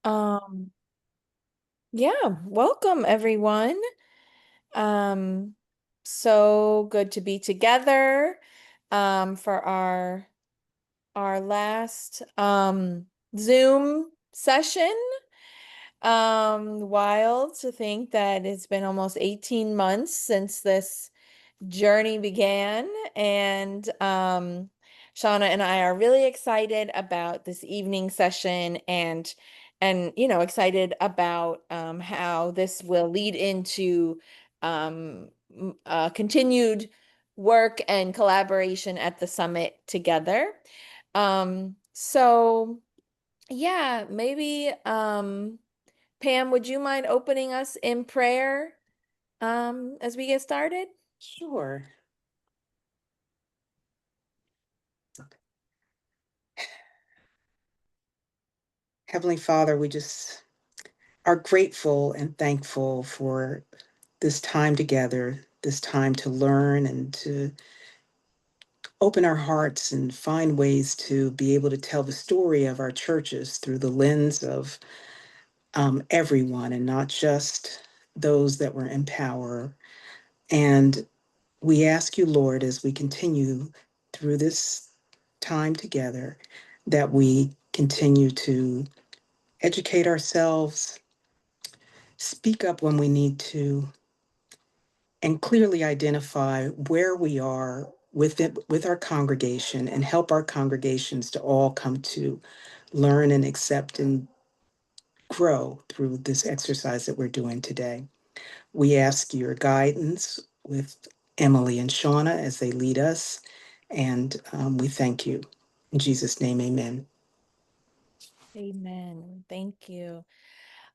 Um, yeah, welcome everyone. Um, so good to be together for our last Zoom session. Wild to think that it's been almost 18 months since this journey began. And Shauna and I are really excited about this evening session and excited about how this will lead into continued work and collaboration at the summit together. So yeah, maybe Pam, would you mind opening us in prayer as we get started? Sure. Heavenly Father, we just are grateful and thankful for this time together, this time to learn and to open our hearts and find ways to be able to tell the story of our churches through the lens of everyone and not just those that were in power. And we ask you, Lord, as we continue through this time together, that we continue to educate ourselves, speak up when we need to, and clearly identify where we are with it, with our congregation, and help our congregations to all come to learn and accept and grow through this exercise that we're doing today. We ask your guidance with Emily and Shauna as they lead us, and we thank you. In Jesus' name, amen. Amen. Thank you.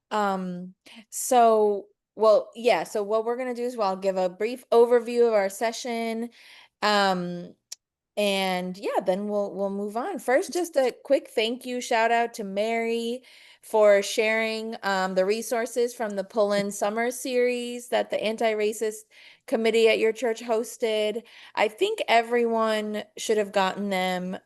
Um, so, so what we're gonna do is I'll give a brief overview of our session. Um, and yeah, then we'll move on. First, just a quick thank you shout out to Mary for sharing the resources from the Pull-In Summer Series that the Anti-Racist Committee at your church hosted. I think everyone should have gotten them.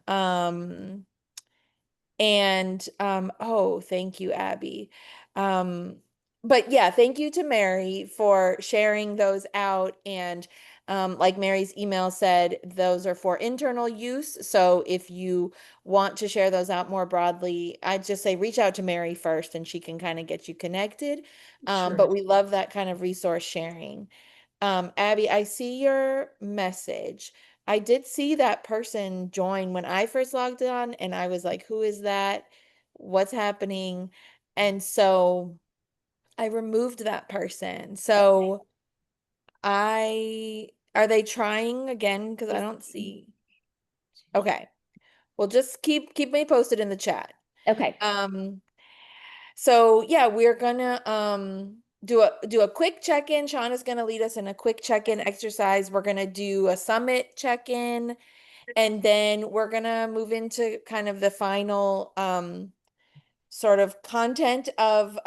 Oh, thank you, Abby. Um, but yeah, thank you to Mary for sharing those out. And like Mary's email said, those are for internal use. So if you want to share those out more broadly, I'd just say reach out to Mary first and she can kind of get you connected. Sure. But we love that kind of resource sharing. Abby, I see your message. I did see that person join when I first logged on, and I was like, who is that? What's happening? And so I removed that person. So are they trying again? Because I don't see. Okay. Well, just keep me posted in the chat. Okay. Um, So yeah, we're gonna do a quick check-in. Shauna's gonna lead us in a quick check-in exercise. We're gonna do a summit check-in, and then we're gonna move into kind of the final sort of content of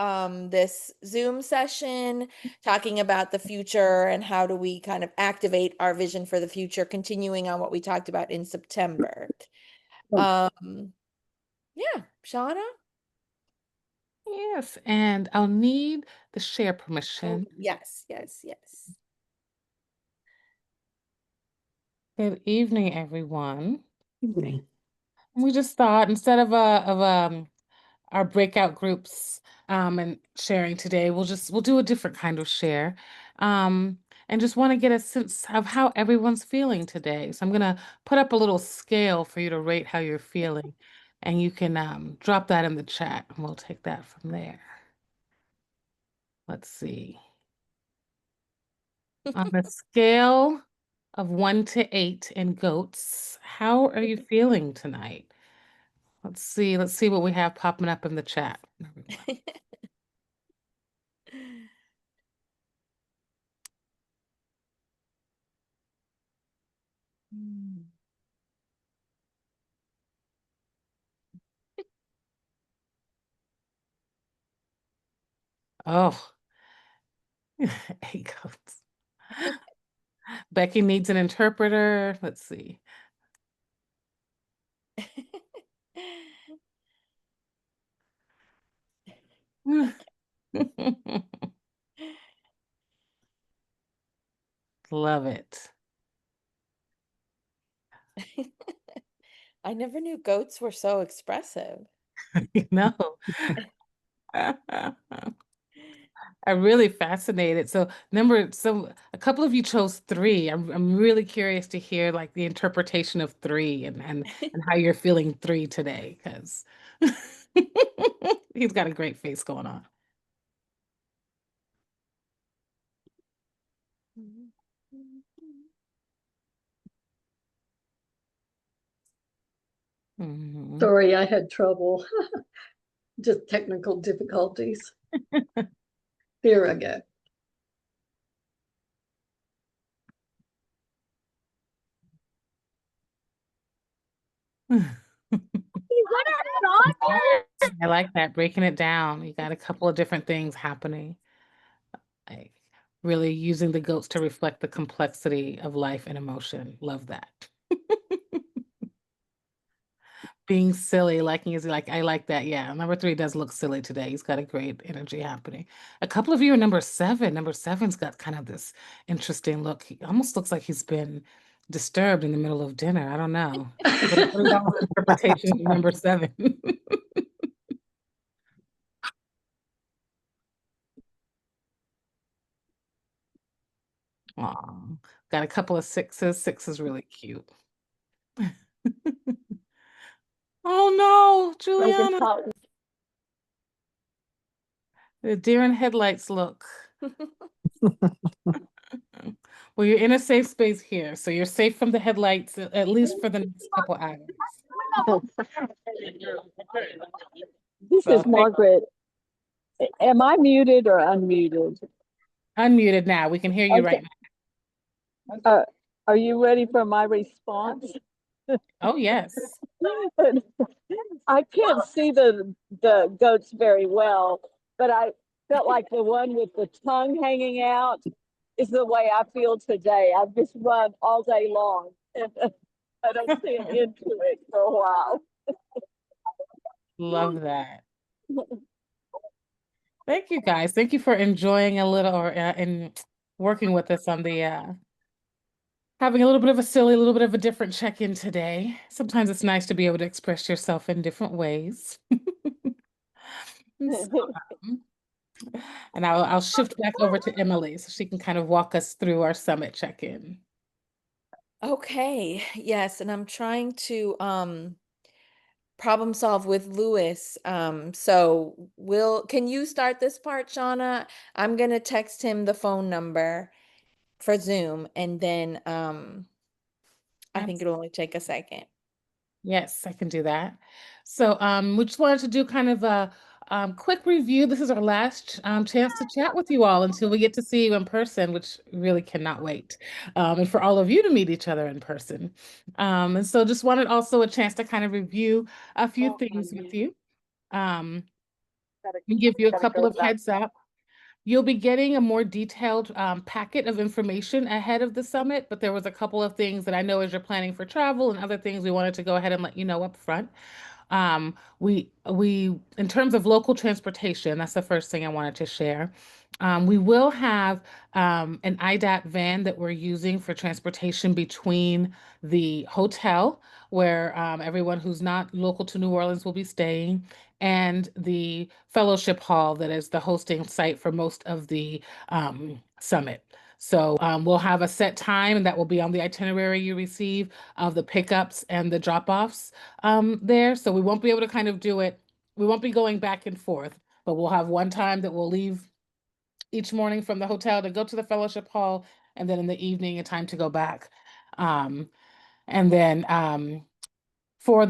this Zoom session, talking about the future and how do we kind of activate our vision for the future, continuing on what we talked about in September. Um, yeah, Shauna? Yes, and I'll need the share Oh, permission. yes, yes, yes. Good evening, everyone. Evening. We just thought instead of our breakout groups and sharing today, we'll do a different kind of share. Um, and just want to get a sense of how everyone's feeling today. So I'm gonna put up a little scale for you to rate how you're feeling, and you can drop that in the chat, and we'll take that from there. Let's see. On a scale of 1 to 8 in goats, how are you feeling tonight? Let's see what we have popping up in the chat, everyone. Mm. Oh, 8 goats. Becky needs an interpreter. Let's see. Love it. I never knew goats were so expressive. No. I'm really fascinated. So a couple of you chose three. I'm really curious to hear like the interpretation of three and how you're feeling three today, because he's got a great face going on. Mhm. Sorry, I had trouble. Just technical difficulties. Here I go. I like that, breaking it down. You got a couple of different things happening. Like really using the goats to reflect the complexity of life and emotion. Love that. Being silly, liking is like, I like that. Yeah, number three does look silly today. He's got a great energy happening. A couple of you are number seven. Number seven's got kind of this interesting look. He almost looks like he's been disturbed in the middle of dinner. I don't know. What is our interpretation of number seven? Aw, got a couple of sixes. Six is really cute. Oh no, Juliana. The deer in headlights look. Well, you're in a safe space here, so you're safe from the headlights at least for the next couple hours. This So is Margaret. Am I muted or unmuted? unmuted now. We can hear you right Okay. now. Are you ready for my response? Oh, yes. I can't see the goats very well, but I felt like the one with the tongue hanging out is the way I feel today. I've just run all day long, and I don't see an end to it for a while. Love that. Thank you guys. Thank you for enjoying a little or and working with us on the having a little bit of a silly, a little bit of a different check-in today. Sometimes it's nice to be able to express yourself in different ways. And so, and I'll shift back over to Emily so she can kind of walk us through our summit check-in. Okay, yes, and I'm trying to problem solve with Lewis. So can you start this part, Shauna? I'm gonna text him the phone number for Zoom, and then I think it'll only take a second. Yes, I can do that. So we just wanted to do kind of a quick review. This is our last chance to chat with you all until we get to see you in person, which really cannot wait. And for all of you to meet each other in person. And so just wanted also a chance to kind of review a few things with you. Um, and give you a couple of heads up. You'll be getting a more detailed packet of information ahead of the summit, but there was a couple of things that I know as you're planning for travel and other things we wanted to go ahead and let you know up front. We in terms of local transportation, that's the first thing I wanted to share. We will have an IDAT van that we're using for transportation between the hotel where everyone who's not local to New Orleans will be staying and the fellowship hall that is the hosting site for most of the summit. So we'll have a set time that will be on the itinerary you receive of the pickups and the drop-offs there. So we won't be able to kind of do it. We won't be going back and forth, but we'll have one time that we'll leave each morning from the hotel to go to the fellowship hall, and then in the evening, a time to go back. And then for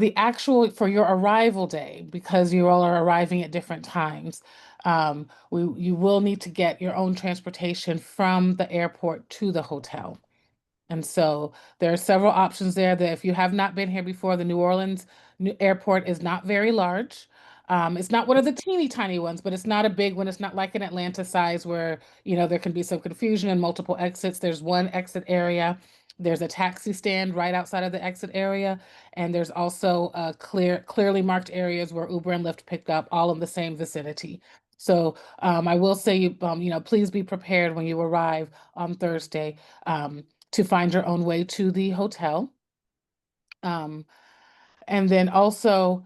your arrival day, because you all are arriving at different times, you will need to get your own transportation from the airport to the hotel. And so there are several options there that if you have not been here before, the New Orleans airport is not very large. It's not one of the teeny tiny ones, but it's not a big one. It's not like an Atlanta size where, there can be some confusion and multiple exits. There's one exit area There's a taxi stand right outside of the exit area, and there's also clearly marked areas where Uber and Lyft pick up, all in the same vicinity. So I will say, please be prepared when you arrive on Thursday to find your own way to the hotel. And then also,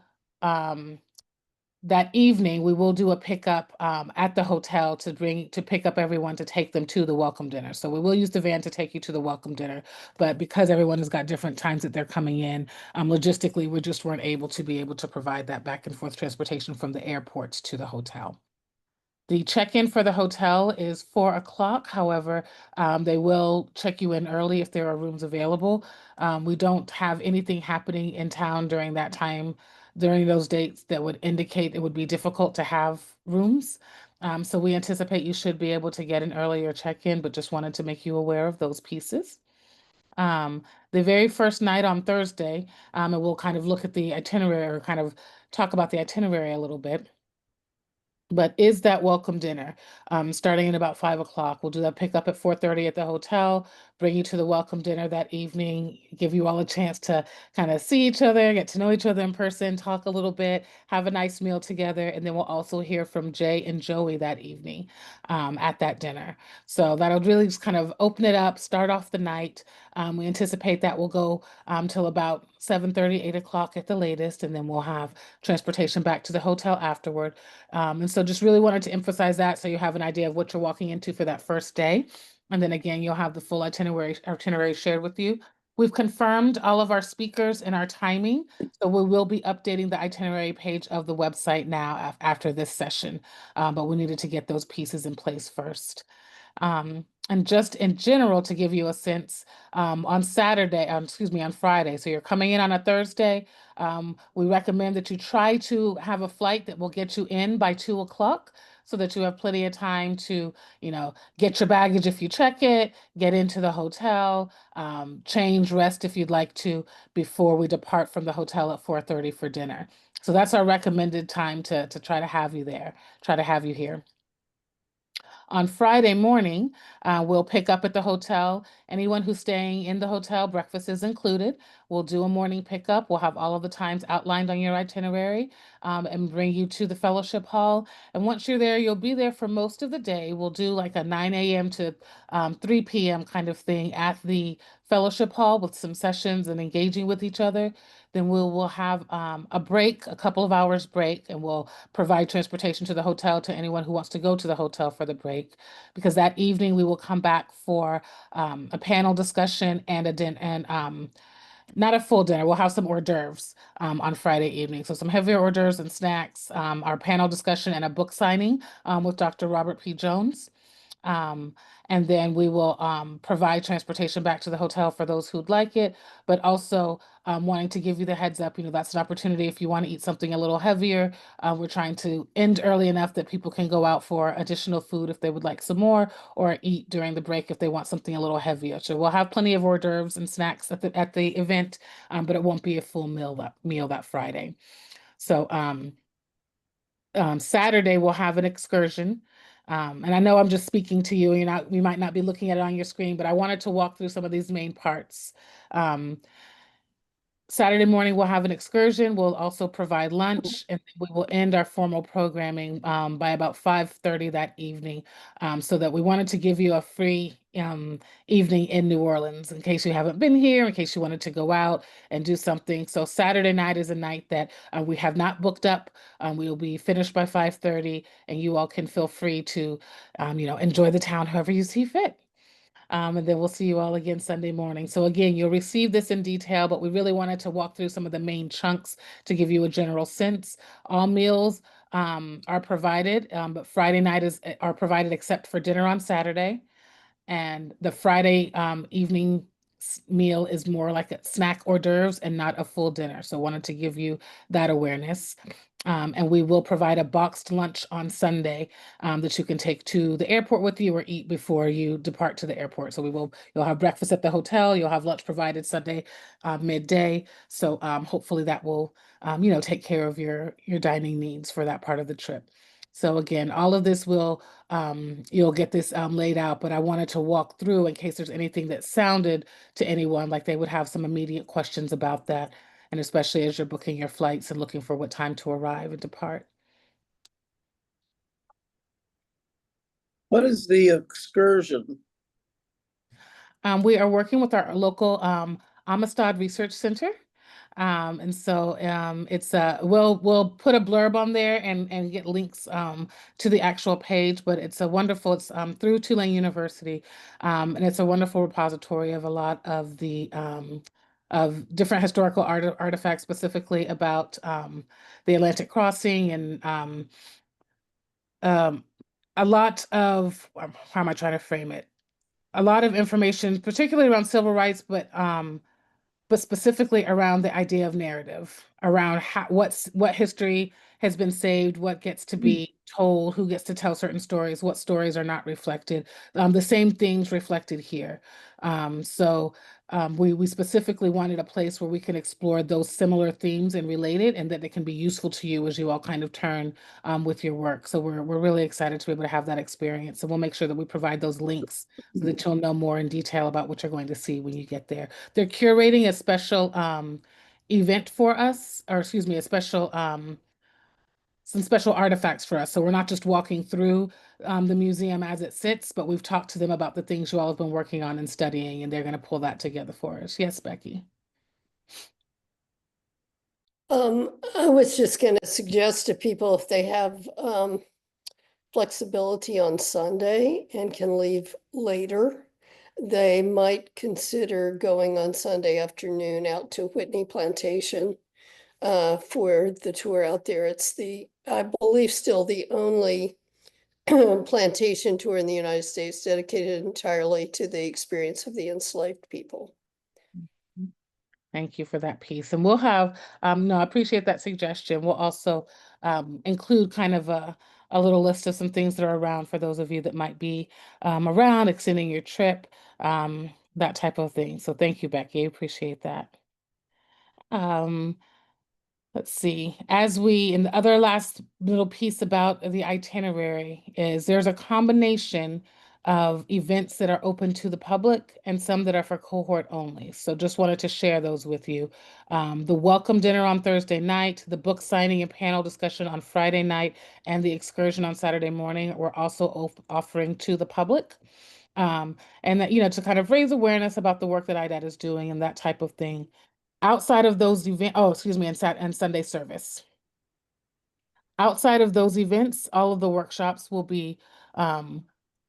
that evening, we will do a pickup at the hotel to pick up everyone to take them to the welcome dinner. So we will use the van to take you to the welcome dinner, but because everyone has got different times that they're coming in, logistically, we just weren't able to provide that back and forth transportation from the airports to the hotel. The check-in for the hotel is 4 o'clock. However, they will check you in early if there are rooms available. We don't have anything happening in town during that time, during those dates that would indicate it would be difficult to have rooms. So we anticipate you should be able to get an earlier check-in, but just wanted to make you aware of those pieces. The very first night on Thursday, and we'll kind of look at the itinerary or kind of talk about the itinerary a little bit. But is that welcome dinner starting at about 5 o'clock? We'll do that pickup at 4:30 at the hotel, bring you to the welcome dinner that evening, give you all a chance to kind of see each other, get to know each other in person, talk a little bit, have a nice meal together. And then we'll also hear from Jay and Joey that evening at that dinner. So that'll really just kind of open it up, start off the night. We anticipate that will go till about 7:30, 8 o'clock at the latest, and then we'll have transportation back to the hotel afterward. And so just really wanted to emphasize that so you have an idea of what you're walking into for that first day. And then again, you'll have the full itinerary shared with you. We've confirmed all of our speakers and our timing, so we will be updating the itinerary page of the website now after this session, but we needed to get those pieces in place first. And just in general, to give you a sense, on Friday, so you're coming in on a Thursday, we recommend that you try to have a flight that will get you in by 2 o'clock so that you have plenty of time to, get your baggage if you check it, get into the hotel, change, rest if you'd like to, before we depart from the hotel at 4:30 for dinner. So that's our recommended time to try to have you there, try to have you here. On Friday morning, we'll pick up at the hotel. Anyone who's staying in the hotel, breakfast is included. We'll do a morning pickup. We'll have all of the times outlined on your itinerary and bring you to the fellowship hall. And once you're there, you'll be there for most of the day. We'll do like a 9 a.m. to 3 p.m. kind of thing at the fellowship hall with some sessions and engaging with each other. Then we'll have a break, a couple of hours break, and we'll provide transportation to the hotel to anyone who wants to go to the hotel for the break. Because that evening we will come back for a panel discussion and a dinner, and not a full dinner. We'll have some hors d'oeuvres on Friday evening. So some heavier hors d'oeuvres and snacks, our panel discussion, and a book signing with Dr. Robert P. Jones. And then we will provide transportation back to the hotel for those who'd like it, but also wanting to give you the heads up, that's an opportunity if you want to eat something a little heavier. We're trying to end early enough that people can go out for additional food if they would like some more, or eat during the break if they want something a little heavier. So we'll have plenty of hors d'oeuvres and snacks at the event, but it won't be a full meal that Friday. So Saturday we'll have an excursion. And I know I'm just speaking to you, you might not be looking at it on your screen, but I wanted to walk through some of these main parts. Saturday morning, we'll have an excursion. We'll also provide lunch, and we will end our formal programming by about 5:30 that evening, so that we wanted to give you a free evening in New Orleans in case you haven't been here, in case you wanted to go out and do something. So Saturday night is a night that we have not booked up. We will be finished by 5:30, and you all can feel free to, enjoy the town however you see fit. And then we'll see you all again Sunday morning. So again, you'll receive this in detail, but we really wanted to walk through some of the main chunks to give you a general sense. All meals are provided, but Friday night are provided except for dinner on Saturday. And the Friday evening meal is more like a snack hors d'oeuvres and not a full dinner. So wanted to give you that awareness. And we will provide a boxed lunch on Sunday that you can take to the airport with you or eat before you depart to the airport. So you'll have breakfast at the hotel, you'll have lunch provided Sunday midday. So hopefully that will, take care of your dining needs for that part of the trip. So again, all of this will, you'll get this laid out, but I wanted to walk through in case there's anything that sounded to anyone like they would have some immediate questions about that, and especially as you're booking your flights and looking for what time to arrive and depart. What is the excursion? We are working with our local Amistad Research Center. And so it's we'll put a blurb on there and get links to the actual page, but it's a wonderful, it's through Tulane University, and it's a wonderful repository of a lot of the of different historical artifacts, specifically about the Atlantic crossing and um, a lot of, how am I trying to frame it? A lot of information, particularly around civil rights, but specifically around the idea of narrative, around how, what history has been saved, what gets to be told, who gets to tell certain stories, what stories are not reflected. The same things reflected here. We specifically wanted a place where we can explore those similar themes and related, and that they can be useful to you as you all kind of turn with your work. So we're really excited to be able to have that experience, and we'll make sure that we provide those links so that you'll know more in detail about what you're going to see when you get there. They're curating a special event for us, or excuse me, a special some special artifacts for us. So we're not just walking through the museum as it sits, but we've talked to them about the things you all have been working on and studying, and they're going to pull that together for us. Yes, Becky. I was just going to suggest to people if they have flexibility on Sunday and can leave later, they might consider going on Sunday afternoon out to Whitney Plantation for the tour out there. It's I believe, still the only plantation tour in the United States dedicated entirely to the experience of the enslaved people. Thank you for that piece. And we'll have, no, I appreciate that suggestion. We'll also include kind of a little list of some things that are around for those of you that might be around, extending your trip, that type of thing. So thank you, Becky. I appreciate that. Let's see, as we, and the other last little piece about the itinerary is there's a combination of events that are open to the public and some that are for cohort only. So just wanted to share those with you. The welcome dinner on Thursday night, the book signing and panel discussion on Friday night, and the excursion on Saturday morning, we're also offering to the public. And that, to kind of raise awareness about the work that IDAT is doing and that type of thing. Outside of those events, oh, excuse me, and Sunday service. Outside of those events, all of the workshops will be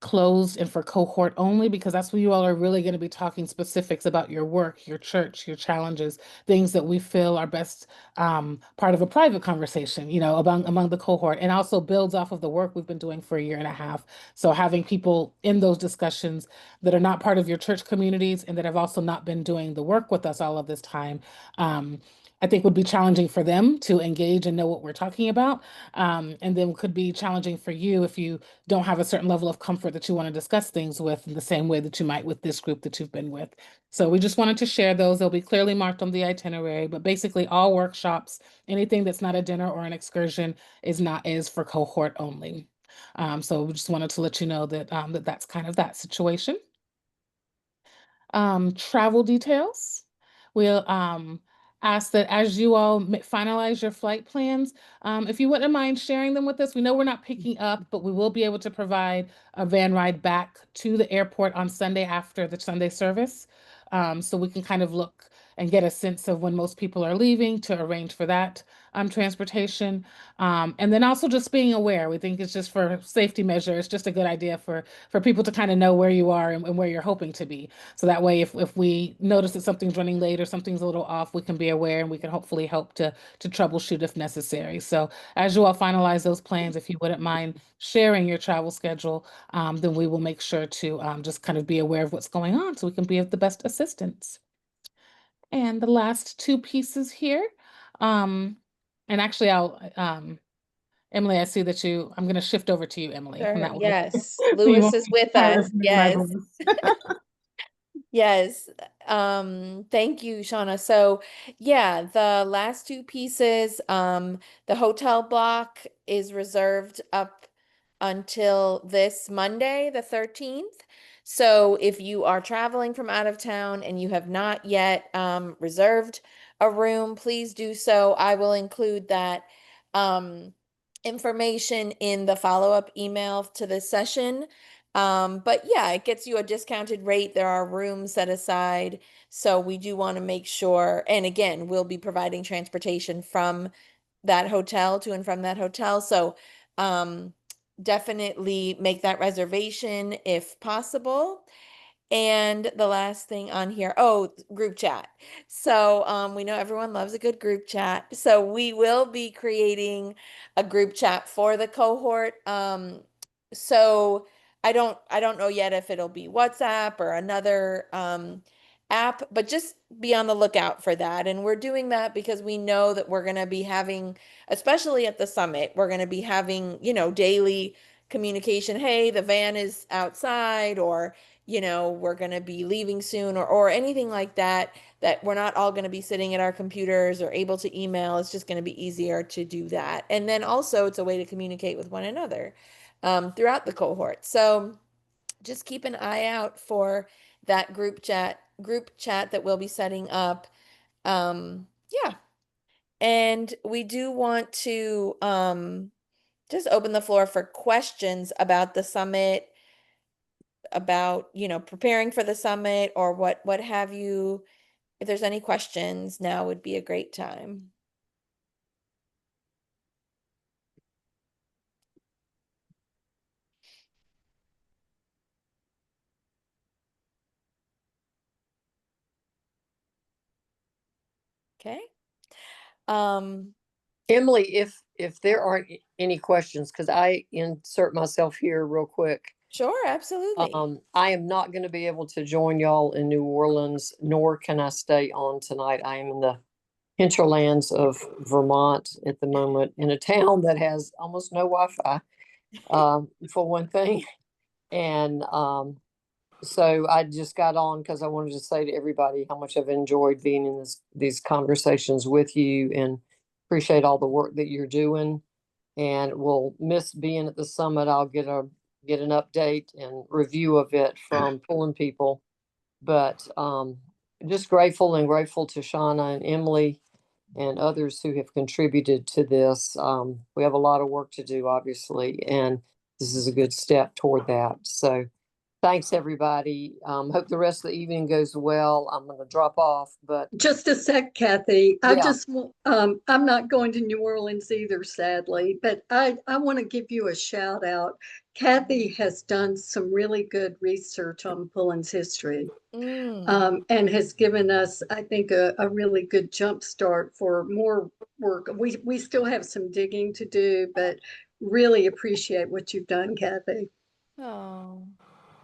closed and for cohort only, because that's where you all are really going to be talking specifics about your work, your church, your challenges, things that we feel are best part of a private conversation, among the cohort, and also builds off of the work we've been doing for a year and a half. So having people in those discussions that are not part of your church communities and that have also not been doing the work with us all of this time, I think would be challenging for them to engage and know what we're talking about. And then could be challenging for you if you don't have a certain level of comfort that you want to discuss things with in the same way that you might with this group that you've been with. So we just wanted to share those. They'll be clearly marked on the itinerary, but basically all workshops, anything that's not a dinner or an excursion is for cohort only. So we just wanted to let you know that, that's kind of that situation. Travel details. We'll ask that as you all finalize your flight plans, if you wouldn't mind sharing them with us. We know we're not picking up, but we will be able to provide a van ride back to the airport on Sunday after the Sunday service. So we can kind of look and get a sense of when most people are leaving to arrange for that transportation. And then also just being aware, we think it's just for safety measure. It's just a good idea for people to kind of know where you are and where you're hoping to be. So that way, if we notice that something's running late or something's a little off, we can be aware and we can hopefully help to troubleshoot if necessary. So as you all finalize those plans, if you wouldn't mind sharing your travel schedule, then we will make sure to just kind of be aware of what's going on so we can be of the best assistance. And the last two pieces here, and actually I'll, Emily, I see that I'm going to shift over to you, Emily. Sure, And that way yes, so you Lewis won't is be with tired us. of hearing my Yes. voice. Yes. Thank you, Shauna. So yeah, the last two pieces, the hotel block is reserved up until this Monday, the 13th. So if you are traveling from out of town and you have not yet reserved a room, please do so. I will include that information in the follow-up email to this session. But yeah, it gets you a discounted rate. There are rooms set aside. So we do want to make sure, and again, we'll be providing transportation from that hotel to and from that hotel. So definitely make that reservation if possible. And the last thing on here, oh, group chat. So we know everyone loves a good group chat. So we will be creating a group chat for the cohort. So I don't know yet if it'll be WhatsApp or another app, but just be on the lookout for that. And we're doing that because we know that we're going to be having, especially at the summit, we're going to be having, daily communication. Hey, the van is outside, or we're going to be leaving soon, or anything like that, that we're not all going to be sitting at our computers or able to email. It's just going to be easier to do that. And then also it's a way to communicate with one another throughout the cohort. So just keep an eye out for that group chat that we'll be setting up. Yeah. And we do want to just open the floor for questions about the summit, about, preparing for the summit, or what have you. If there's any questions, now would be a great time. Okay. Emily, if there aren't any questions, because I insert myself here real quick. Sure, absolutely. I am not going to be able to join y'all in New Orleans, nor can I stay on tonight. I am in the hinterlands of Vermont at the moment, in a town that has almost no Wi-Fi, for one thing. And so I just got on because I wanted to say to everybody how much I've enjoyed being in these conversations with you, and appreciate all the work that you're doing. And we'll miss being at the summit. I'll get an update and review of it from pulling people. But just grateful to Shauna and Emily and others who have contributed to this. We have a lot of work to do, obviously, and this is a good step toward that. So thanks, everybody. Hope the rest of the evening goes well. I'm going to drop off, but Just a sec, Kathy. Yeah. I'm not going to New Orleans either, sadly, but I want to give you a shout out. Kathy has done some really good research on Pullen's history, and has given us, I think, a really good jump start for more work. We still have some digging to do, but really appreciate what you've done, Kathy. Oh,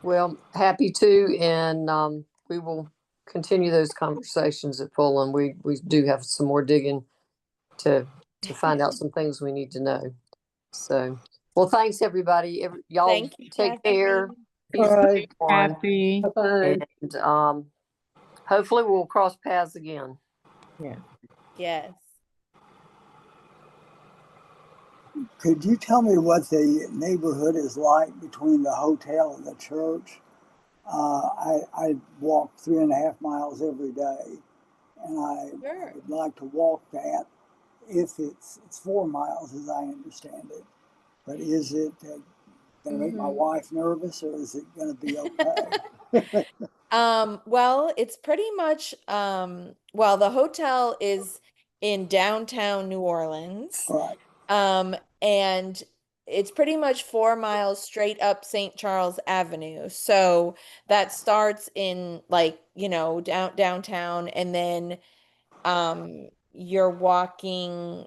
well, happy to, and we will continue those conversations at Pullen. We do have some more digging to find out some things we need to know. So, well, thanks everybody. Y'all thank you, take Kathy. care. Peace Bye. be upon. Happy. Bye. And hopefully we'll cross paths again. Yeah. Yes. Could you tell me what the neighborhood is like between the hotel and the church? I walk 3.5 miles every day, and I Sure. would like to walk that if it's 4 miles, as I understand it. But is it going to make my wife nervous, or is it going to be okay? Well, it's pretty much well, the hotel is in downtown New Orleans. Right. And it's pretty much 4 miles straight up St. Charles Avenue. So that starts in, like, downtown, and then you're walking,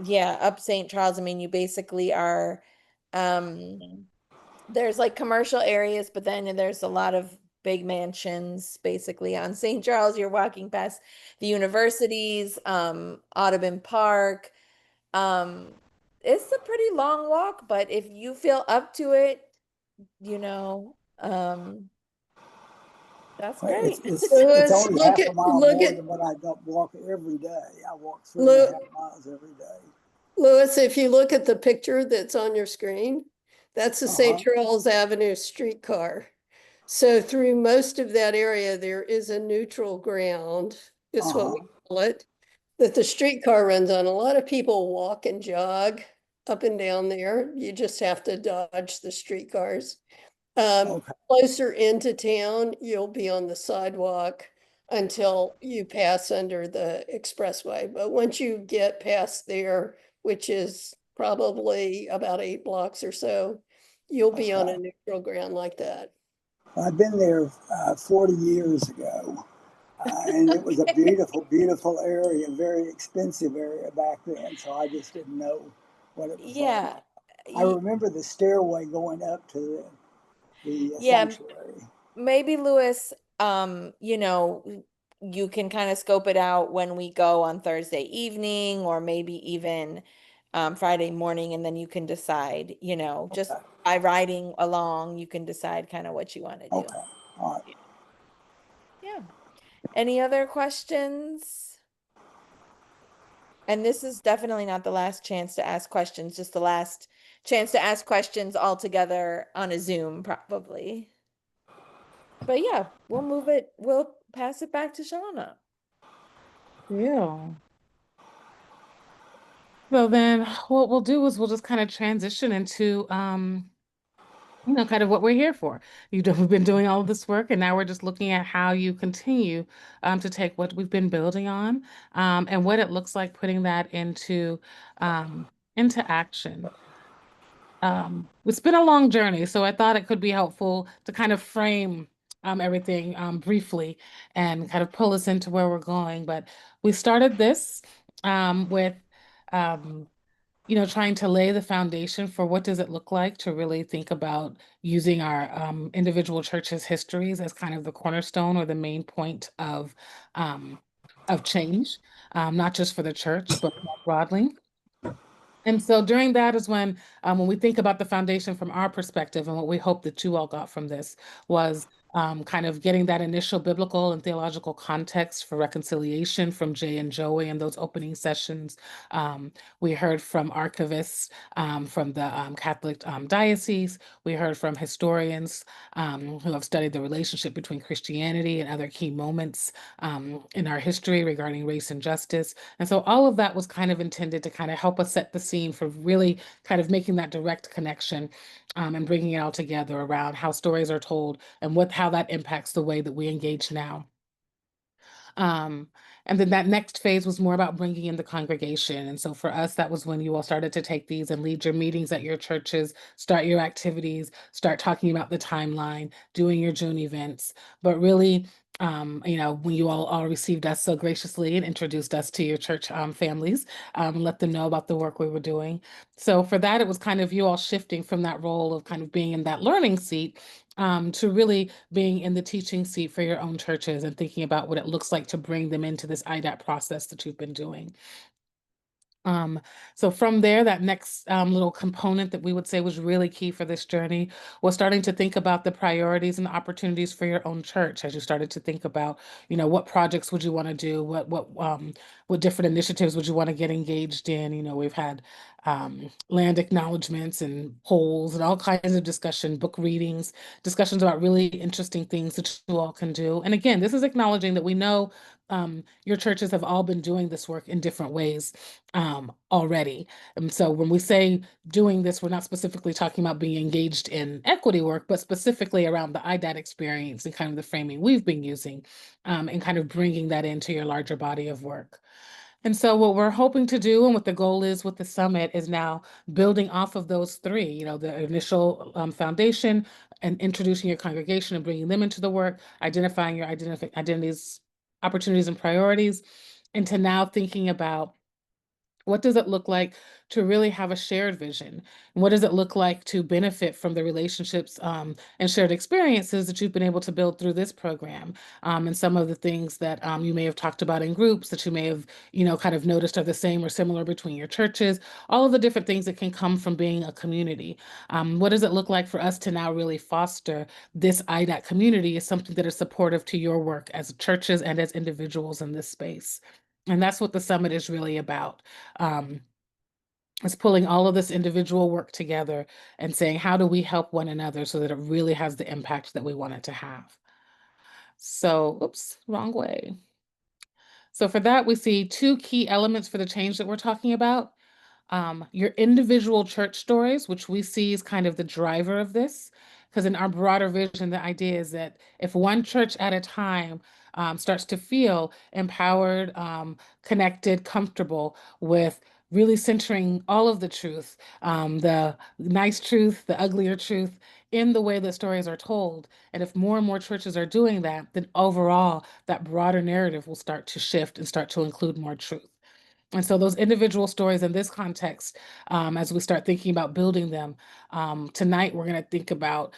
yeah, up St. Charles. I mean, you basically are there's like commercial areas, but then there's a lot of big mansions basically on St. Charles. You're walking past the universities, Audubon Park. Um, it's a pretty long walk, but if you feel up to it, that's great. It's Louis, only look half at a mile look more at than what I don't walk every day. I walk three and a look half miles every day. Louis, if you look at the picture that's on your screen, that's the St. Uh-huh. Charles Avenue streetcar. So through most of that area, there is a neutral ground, is what we Uh-huh. call it, that the streetcar runs on. A lot of people walk and jog up and down there. You just have to dodge the streetcars. Okay. Closer into town, you'll be on the sidewalk until you pass under the expressway. But once you get past there, which is probably about 8 blocks or so, you'll be on a Okay. neutral ground like that. I've been there 40 years ago, and it was a beautiful, beautiful area, very expensive area back then. So I just didn't know what it was like. Yeah. I remember the stairway going up to the Yeah, sanctuary. maybe Lewis, you can kind of scope it out when we go on Thursday evening or maybe even Friday morning, and then you can decide, just Okay. by riding along, you can decide kind of what you want to do. Okay. All right. Yeah. Any other questions? And this is definitely not the last chance to ask questions, just the last chance to ask questions all together on a Zoom, probably. But yeah, we'll pass it back to Shauna. Yeah. So then what we'll do is we'll just kind of transition into kind of what we're here for. We've been doing all of this work, and now we're just looking at how you continue to take what we've been building on and what it looks like putting that into action. It's been a long journey, so I thought it could be helpful to kind of frame everything briefly and kind of pull us into where we're going. But we started this with trying to lay the foundation for what does it look like to really think about using our individual churches' histories as kind of the cornerstone or the main point of change, not just for the church, but more broadly. And so during that is when we think about the foundation from our perspective and what we hope that you all got from this was kind of getting that initial biblical and theological context for reconciliation from Jay and Joey in those opening sessions. We heard from archivists from the Catholic diocese. We heard from historians who have studied the relationship between Christianity and other key moments in our history regarding race and justice. And so all of that was kind of intended to kind of help us set the scene for really kind of making that direct connection and bringing it all together around how stories are told and how that impacts the way that we engage now. Um, and then that next phase was more about bringing in the congregation. And so for us, that was when you all started to take these and lead your meetings at your churches, start your activities, start talking about the timeline, doing your June events, but really when you all received us so graciously and introduced us to your church families, let them know about the work we were doing. So for that, it was kind of you all shifting from that role of kind of being in that learning seat to really being in the teaching seat for your own churches and thinking about what it looks like to bring them into this IDAT process that you've been doing. So from there, that next little component that we would say was really key for this journey was starting to think about the priorities and the opportunities for your own church as you started to think about, what projects would you want to do, what different initiatives would you want to get engaged in. We've had land acknowledgements and polls and all kinds of discussion, book readings, discussions about really interesting things that you all can do. And again, this is acknowledging that we know your churches have all been doing this work in different ways already. And so when we say doing this, we're not specifically talking about being engaged in equity work, but specifically around the IDAT experience and kind of the framing we've been using and kind of bringing that into your larger body of work. And so what we're hoping to do and what the goal is with the summit is now building off of those three, the initial foundation and introducing your congregation and bringing them into the work, identifying your identities, opportunities, and priorities, into now thinking about what does it look like to really have a shared vision? And what does it look like to benefit from the relationships and shared experiences that you've been able to build through this program? And some of the things that you may have talked about in groups that you may have, kind of noticed are the same or similar between your churches, all of the different things that can come from being a community. What does it look like for us to now really foster this IDAT community as something that is supportive to your work as churches and as individuals in this space? And that's what the summit is really about. Um, It's pulling all of this individual work together and saying, how do we help one another so that it really has the impact that we want it to have? So, oops, wrong way. So for that, we see two key elements for the change that we're talking about. Your individual church stories, which we see is kind of the driver of this. Because in our broader vision, the idea is that if one church at a time starts to feel empowered, connected, comfortable with really centering all of the truth, the nice truth, the uglier truth, in the way that stories are told. And if more and more churches are doing that, then overall, that broader narrative will start to shift and start to include more truth. And so those individual stories in this context, as we start thinking about building them, tonight we're going to think about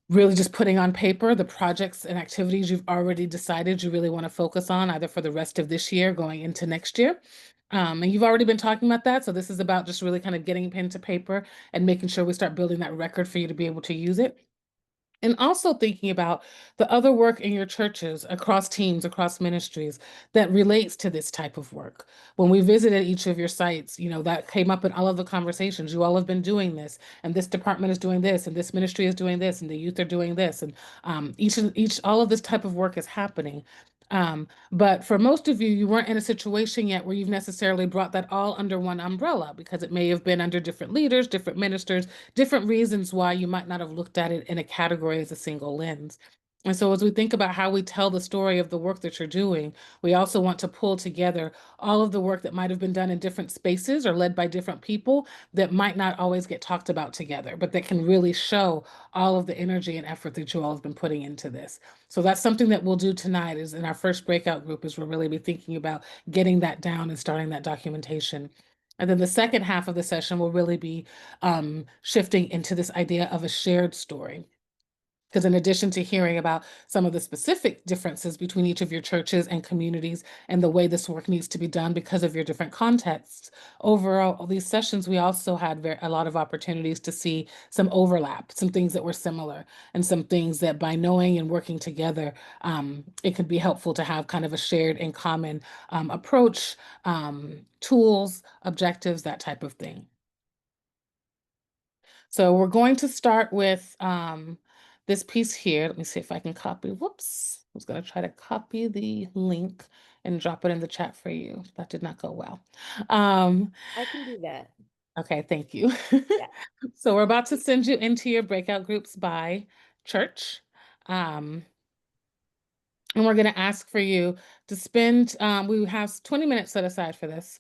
really just putting on paper the projects and activities you've already decided you really want to focus on, either for the rest of this year going into next year. And you've already been talking about that. So this is about just really kind of getting pen to paper and making sure we start building that record for you to be able to use it. And also thinking about the other work in your churches, across teams, across ministries, that relates to this type of work. When we visited each of your sites, you know, that came up in all of the conversations. You all have been doing this, and this department is doing this, and this ministry is doing this, and the youth are doing this, and all of this type of work is happening. But for most of you, you weren't in a situation yet where you've necessarily brought that all under one umbrella, because it may have been under different leaders, different ministers, different reasons why you might not have looked at it in a category as a single lens. And so as we think about how we tell the story of the work that you're doing, we also want to pull together all of the work that might have been done in different spaces or led by different people that might not always get talked about together, but that can really show all of the energy and effort that you all have been putting into this. So that's something that we'll do tonight, is in our first breakout group, is we'll really be thinking about getting that down and starting that documentation. And then the second half of the session will really be shifting into this idea of a shared story. Because in addition to hearing about some of the specific differences between each of your churches and communities and the way this work needs to be done because of your different contexts, overall, these sessions, we also had a lot of opportunities to see some overlap, some things that were similar, and some things that by knowing and working together, it could be helpful to have kind of a shared and common approach, tools, objectives, that type of thing. So we're going to start with this piece here. Let me see if I can copy. Whoops. I was going to try to copy the link and drop it in the chat for you. That did not go well. I can do that. Okay, thank you. Yeah. So we're about to send you into your breakout groups by church. And we're going to ask for you to spend, we have 20 minutes set aside for this.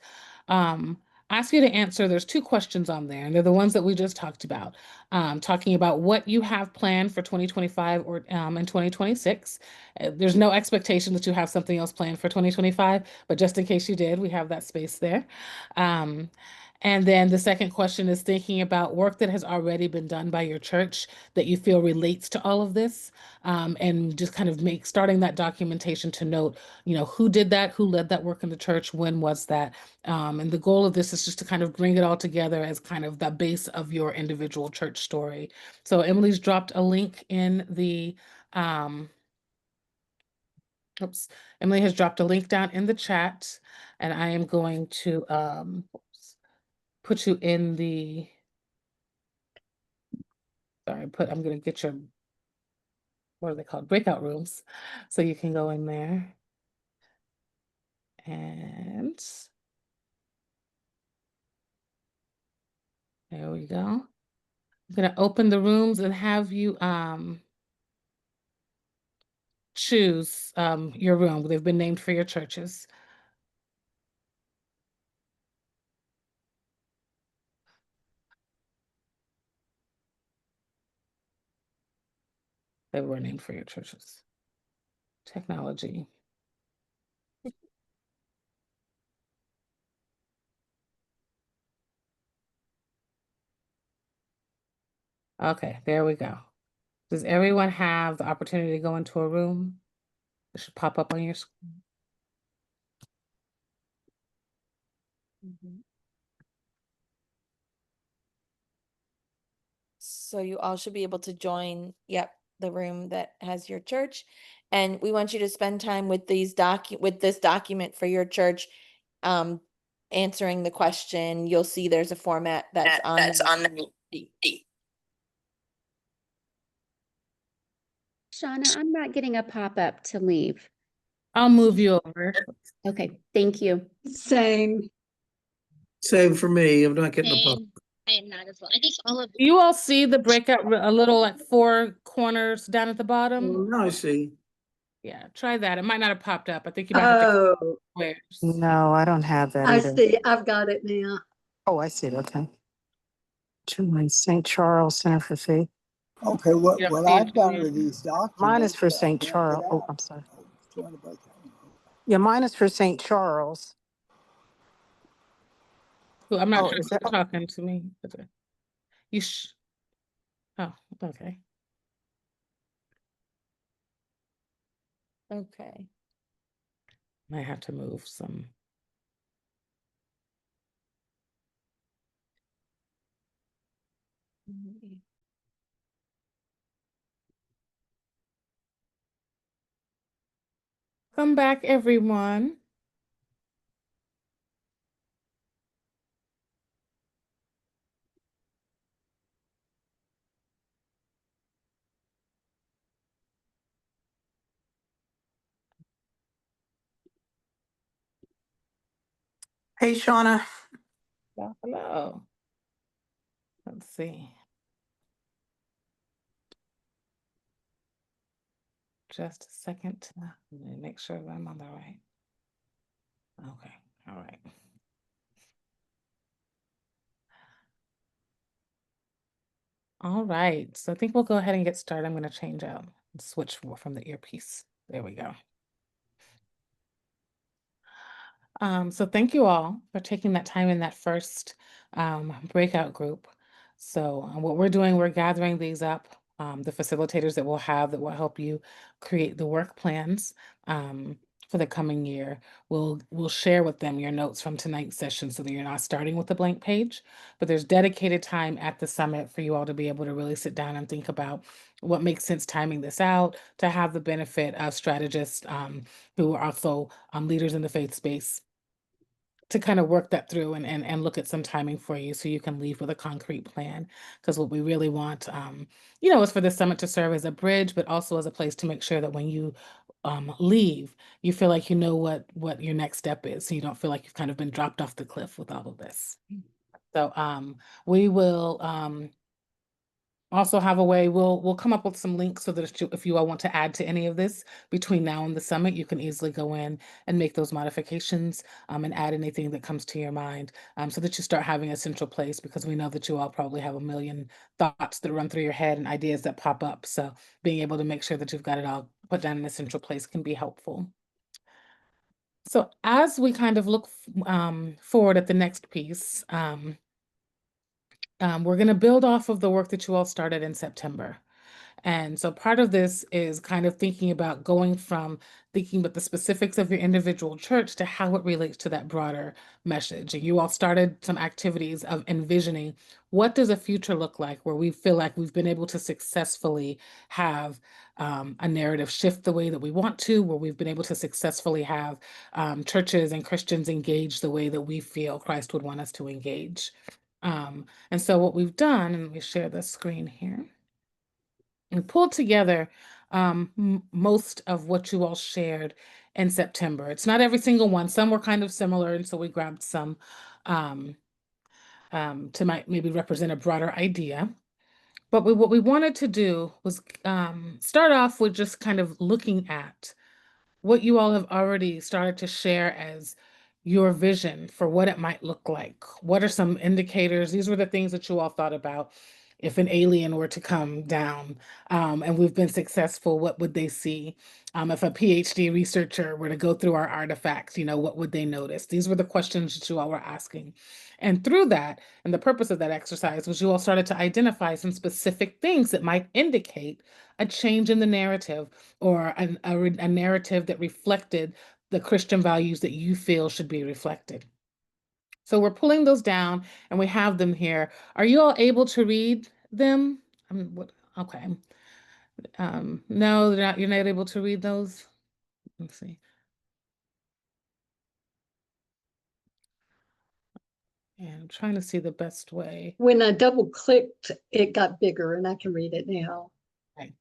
Ask you to answer, there's two questions on there, and they're the ones that we just talked about, talking about what you have planned for 2025 or in 2026. There's no expectation that you have something else planned for 2025, but just in case you did, we have that space there. And then the second question is thinking about work that has already been done by your church that you feel relates to all of this, and just kind of starting that documentation to note, you know, who did that, who led that work in the church, when was that? And the goal of this is just to kind of bring it all together as kind of the base of your individual church story. So Emily's dropped a link in the, Emily has dropped a link down in the chat, and I am going to put you in the, I'm going to get your, what are they called? Breakout rooms. So you can go in there. And there we go. I'm going to open the rooms and have you choose your room. They've been named for your churches. They were named for your churches. Technology. Okay, there we go. Does everyone have the opportunity to go into a room? It should pop up on your screen. So you all should be able to join, yep, the room that has your church. And we want you to spend time with this document for your church, answering the question, you'll see there's a format that's on the sheet. Shauna, I'm not getting a pop-up to leave. I'll move you over. Okay, thank you. Same. Same for me. I'm not getting a pop. I am not as well. I think all of You all see the breakout, a little like 4 corners down at the bottom? Now I see. Yeah, try that. It might not have popped up. I think you might have to Oh, squares. No, I don't have that I either. see. I've got it now. Oh, I see. Okay. St. Charles Center for Faith. Okay, what, Yeah, what see I've it done too. with these documents. Mine is for I St. printed Charles. Oh, out. I'm sorry. Oh, do you want to break that one? Yeah, mine is for St. Charles. Well, I'm not Oh, sure is if that? you're talking to me. You oh, okay. Okay. Might have to move some. Come back, everyone. Hey, Shauna. Hello. Let's see. Just a second. Let me make sure that I'm on the right. Okay. All right. All right. So I think we'll go ahead and get started. I'm going to change out and switch from the earpiece. There we go. So thank you all for taking that time in that first breakout group. So what we're doing, we're gathering these up, the facilitators that we'll have that will help you create the work plans for the coming year. We'll share with them your notes from tonight's session so that you're not starting with a blank page, but there's dedicated time at the summit for you all to be able to really sit down and think about what makes sense timing this out, to have the benefit of strategists who are also leaders in the faith space to kind of work that through and look at some timing for you so you can leave with a concrete plan. Because what we really want, is for the summit to serve as a bridge, but also as a place to make sure that when you leave, you feel like you know what your next step is. So you don't feel like you've kind of been dropped off the cliff with all of this. So we will also have a way, we'll come up with some links so that if you all want to add to any of this between now and the summit, you can easily go in and make those modifications and add anything that comes to your mind so that you start having a central place, because we know that you all probably have a million thoughts that run through your head and ideas that pop up. So being able to make sure that you've got it all put down in a central place can be helpful. So as we kind of look forward at the next piece, we're going to build off of the work that you all started in September. And so part of this is kind of thinking about going from thinking about the specifics of your individual church to how it relates to that broader message. And you all started some activities of envisioning what does a future look like where we feel like we've been able to successfully have a narrative shift the way that we want to, where we've been able to successfully have churches and Christians engage the way that we feel Christ would want us to engage. And so what we've done, and let me share the screen here, and pulled together most of what you all shared in September. It's not every single one. Some were kind of similar, and so we grabbed some to maybe represent a broader idea. But what we wanted to do was start off with just kind of looking at what you all have already started to share as your vision for what it might look like. What are some indicators? These were the things that you all thought about. If an alien were to come down and we've been successful, what would they see? If a PhD researcher were to go through our artifacts, what would they notice? These were the questions that you all were asking. And through that, and the purpose of that exercise was you all started to identify some specific things that might indicate a change in the narrative, or a narrative that reflected the Christian values that you feel should be reflected. So we're pulling those down and we have them here. Are you all able to read them? Okay. No, you're not able to read those. Let's see. And I'm trying to see the best way. When I double clicked, it got bigger and I can read it now. Okay,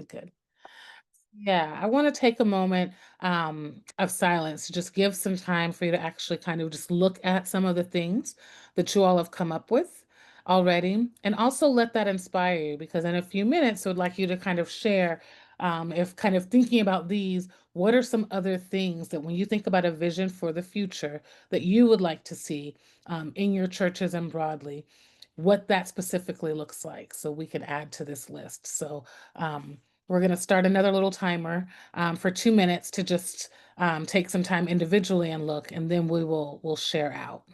good. Yeah, I want to take a moment of silence to just give some time for you to actually kind of just look at some of the things that you all have come up with already, and also let that inspire you, because in a few minutes, I would like you to kind of share, if kind of thinking about these, what are some other things that when you think about a vision for the future that you would like to see in your churches and broadly, what that specifically looks like, so we can add to this list. So, we're going to start another little timer for 2 minutes to just take some time individually and look, and then we'll share out.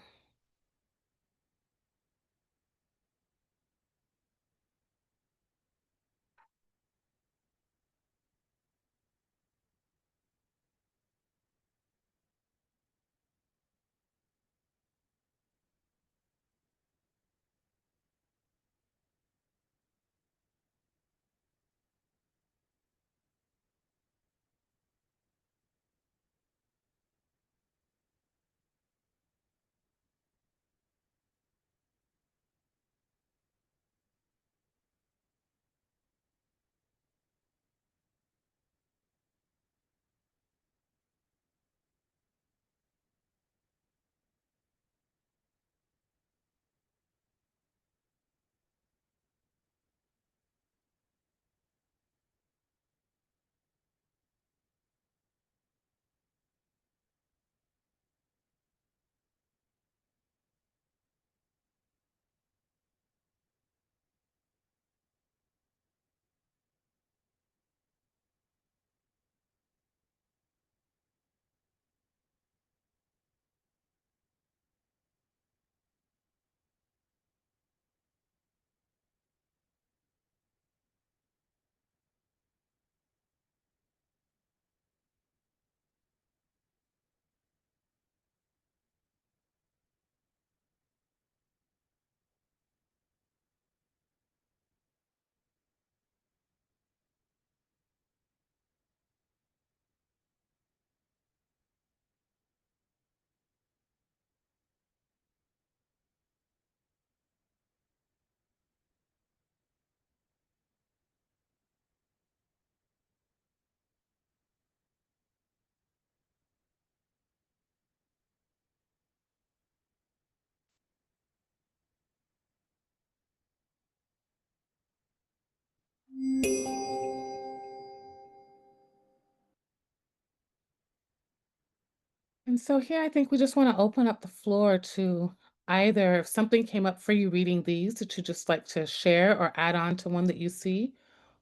And so here, I think we just want to open up the floor to either, if something came up for you reading these that you just like to share or add on to one that you see,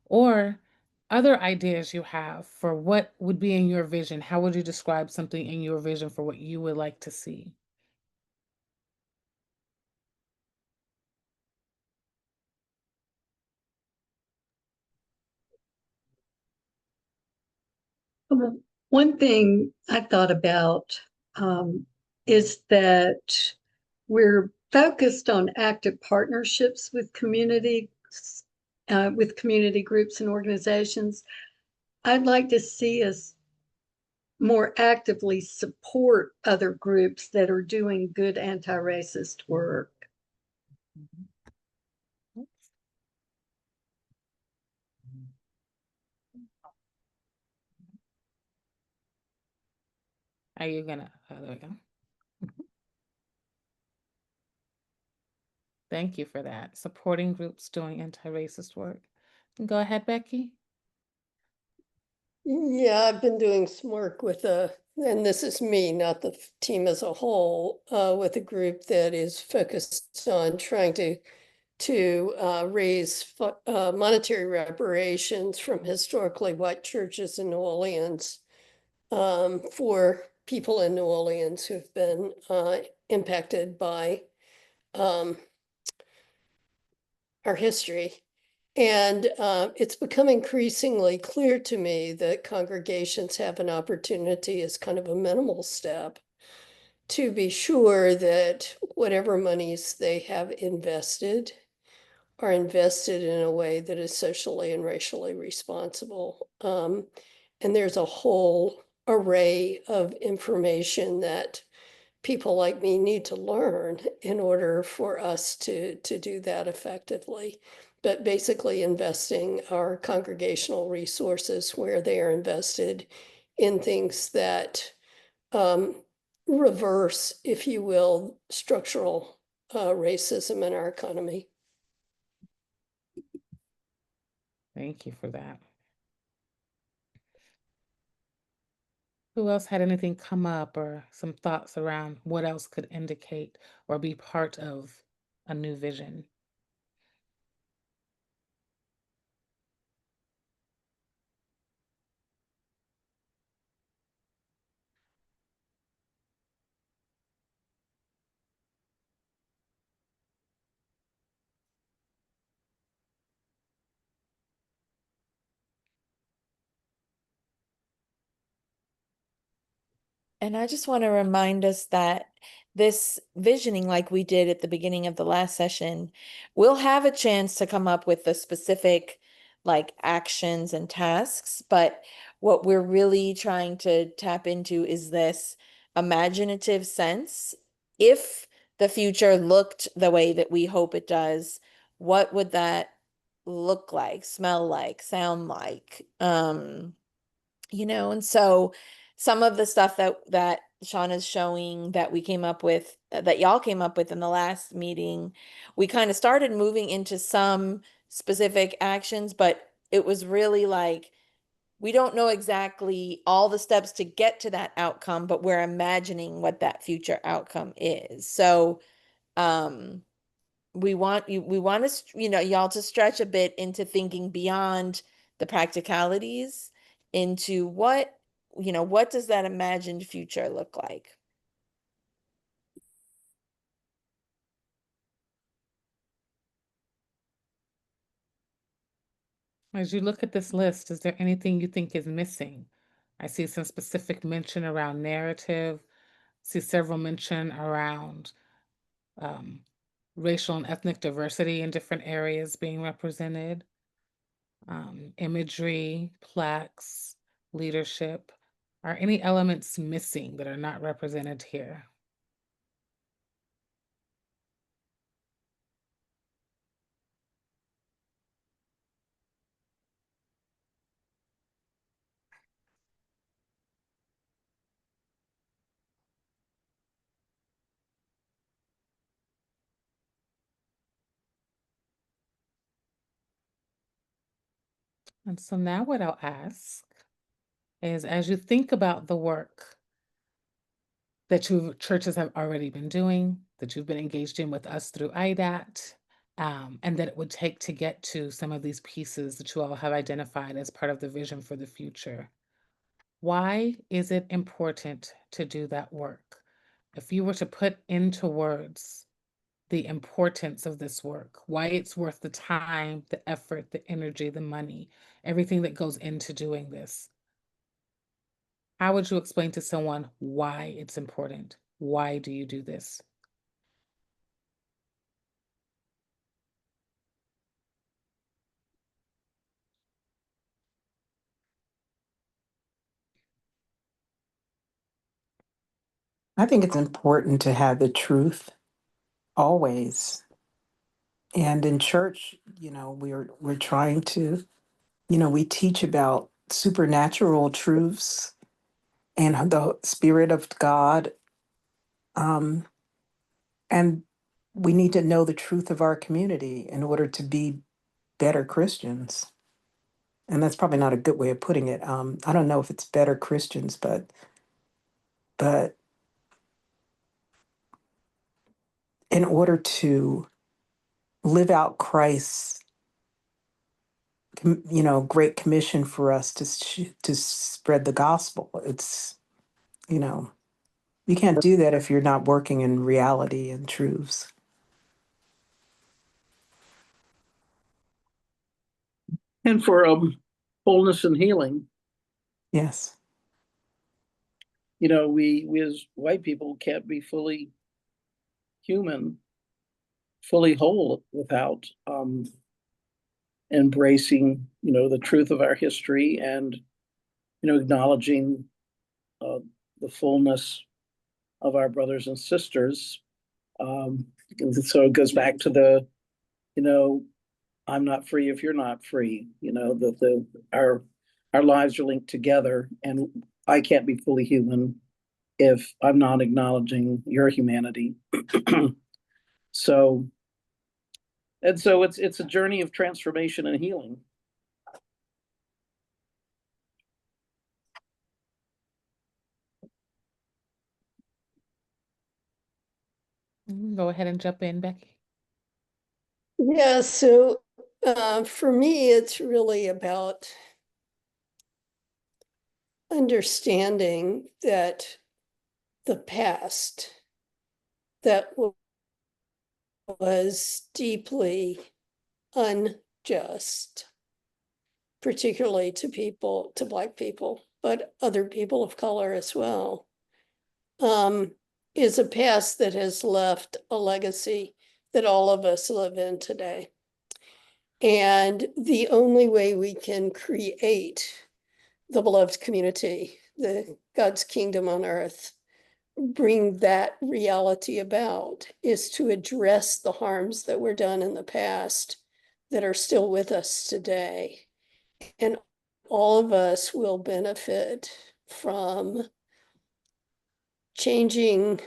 or other ideas you have for what would be in your vision. How would you describe something in your vision for what you would like to see? One thing I thought about is that we're focused on active partnerships with community groups and organizations. I'd like to see us more actively support other groups that are doing good anti-racist work. Are you gonna, there we go. Thank you for that. Supporting groups doing anti-racist work. Go ahead, Becky. Yeah, I've been doing some work with and this is me, not the team as a whole, with a group that is focused on trying to raise monetary reparations from historically white churches in New Orleans for people in New Orleans who've been impacted by our history. And it's become increasingly clear to me that congregations have an opportunity as kind of a minimal step to be sure that whatever monies they have invested are invested in a way that is socially and racially responsible. And there's a whole array of information that people like me need to learn in order for us to do that effectively. But basically investing our congregational resources where they are invested in things that reverse, if you will, structural racism in our economy. Thank you for that. Who else had anything come up or some thoughts around what else could indicate or be part of a new vision? And I just want to remind us that this visioning, like we did at the beginning of the last session, we'll have a chance to come up with the specific like actions and tasks. But what we're really trying to tap into is this imaginative sense. If the future looked the way that we hope it does, what would that look like, smell like, sound like? And so some of the stuff that Sean is showing that we came up with, that y'all came up with in the last meeting, we kind of started moving into some specific actions, but it was really like we don't know exactly all the steps to get to that outcome, but we're imagining what that future outcome is. So um we want to y'all to stretch a bit into thinking beyond the practicalities into what does that imagined future look like. As you look at this list, is there anything you think is missing? I see some specific mention around narrative, see several mention around um, racial and ethnic diversity in different areas being represented, imagery, plaques, leadership. Are any elements missing that are not represented here? And so now what I'll ask is, as you think about the work that churches have already been doing, that you've been engaged in with us through IDAT, and that it would take to get to some of these pieces that you all have identified as part of the vision for the future. Why is it important to do that work? If you were to put into words the importance of this work, why it's worth the time, the effort, the energy, the money, everything that goes into doing this, how would you explain to someone why it's important? Why do you do this? I think it's important to have the truth always. And in church, we're trying to, we teach about supernatural truths and the Spirit of God. Um, and we need to know the truth of our community in order to be better Christians. And that's probably not a good way of putting it. I don't know if it's better Christians, but in order to live out Christ's, great commission for us to spread the gospel, it's, you know, you can't do that if you're not working in reality and truths. And for wholeness and healing, Yes. we as white people can't be fully human, fully whole without embracing, the truth of our history and, acknowledging the fullness of our brothers and sisters. So it goes back to the, I'm not free if you're not free. Our lives are linked together, and I can't be fully human if I'm not acknowledging your humanity. So it's a journey of transformation and healing. Go ahead and jump in, Becky. Yeah, so for me, it's really about understanding that the past that was deeply unjust, particularly to Black people, but other people of color as well, is a past that has left a legacy that all of us live in today. And the only way we can create the beloved community, the God's kingdom on earth, bring that reality about, is to address the harms that were done in the past that are still with us today. And all of us will benefit from changing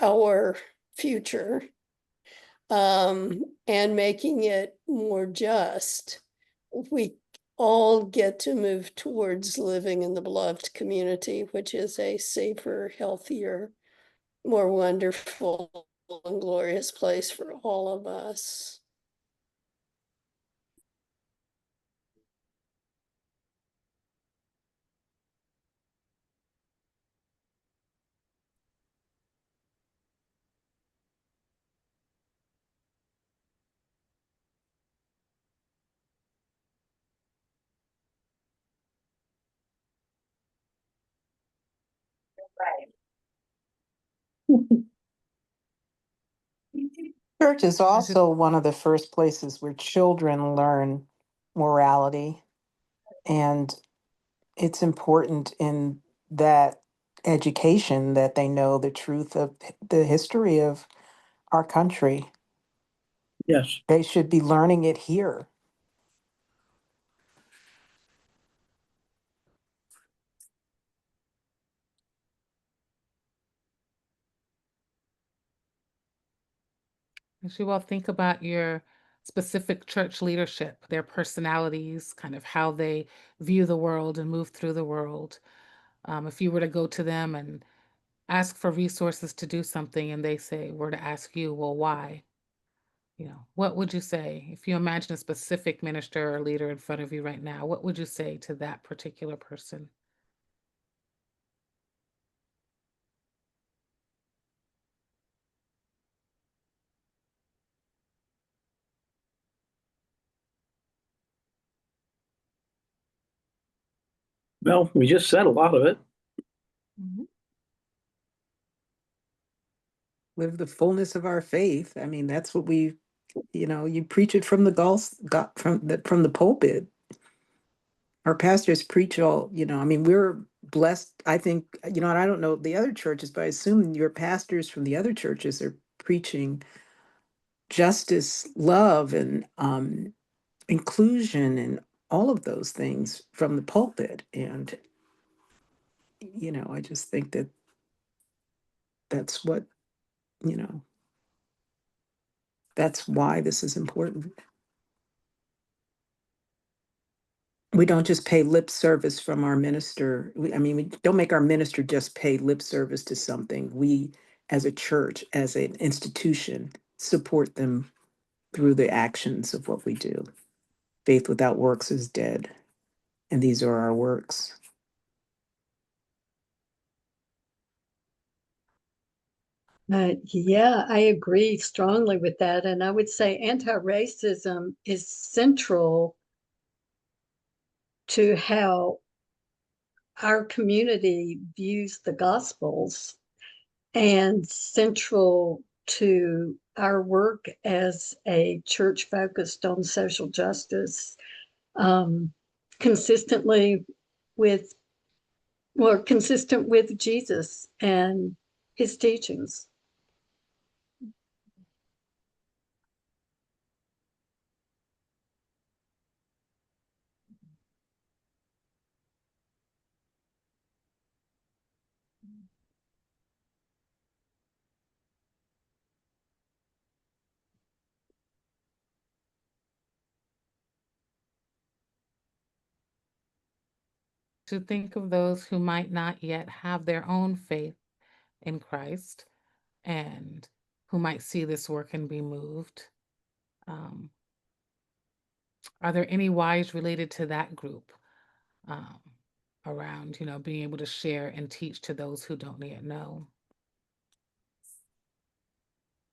our future, and making it more just. We all get to move towards living in the beloved community, which is a safer, healthier, more wonderful and glorious place for all of us. Church is also one of the first places where children learn morality, and it's important in that education that they know the truth of the history of our country. Yes. They should be learning it here. As you all think about your specific church leadership, their personalities, kind of how they view the world and move through the world. If you were to go to them and ask for resources to do something and they were to ask you, well, why? What would you say? If you imagine a specific minister or leader in front of you right now, what would you say to that particular person? Well, we just said a lot of it. Live the fullness of our faith. I mean, that's what you preach it from from the pulpit. Our pastors preach all, I mean, we're blessed. I think, and I don't know the other churches, but I assume your pastors from the other churches are preaching justice, love, and inclusion, and all of those things from the pulpit. And, I just think that that's what, you know, that's why this is important. We don't just pay lip service from our minister. We don't make our minister just pay lip service to something. We, as a church, as an institution, support them through the actions of what we do. Faith without works is dead, and these are our works. Yeah, I agree strongly with that. And I would say anti-racism is central to how our community views the Gospels and central to our work as a church focused on social justice, consistent with Jesus and his teachings. To think of those who might not yet have their own faith in Christ and who might see this work and be moved. Are there any whys related to that group um, around, being able to share and teach to those who don't yet know?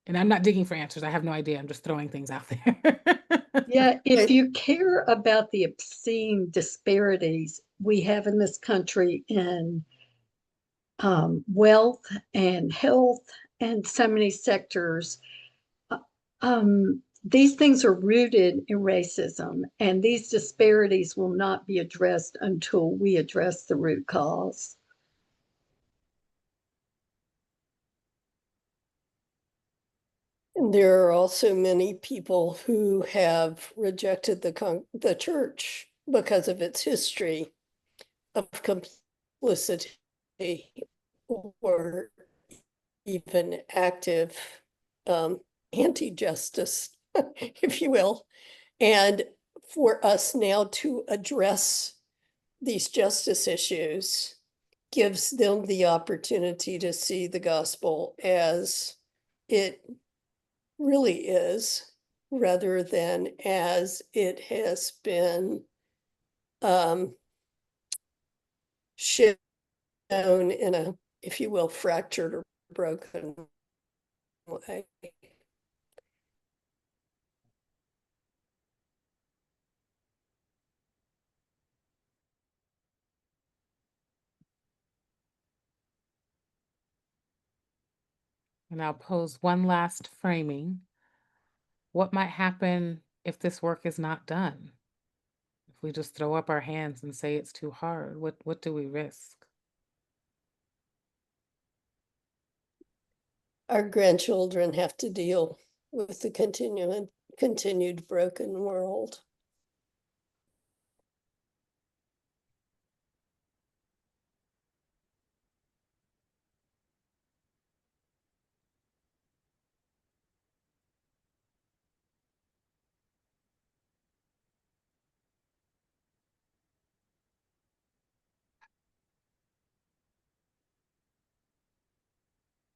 And I'm not digging for answers. I have no idea. I'm just throwing things out there. Yeah, if you care about the obscene disparities we have in this country in wealth and health and so many sectors, these things are rooted in racism, and these disparities will not be addressed until we address the root cause. And there are also many people who have rejected the church because of its history of complicity or even active anti-justice, if you will. And for us now to address these justice issues gives them the opportunity to see the gospel as it really is, rather than as it has been shown in a, if you will, fractured or broken way. And I'll pose one last framing. What might happen if this work is not done? If we just throw up our hands and say it's too hard, what do we risk? Our grandchildren have to deal with the continued broken world.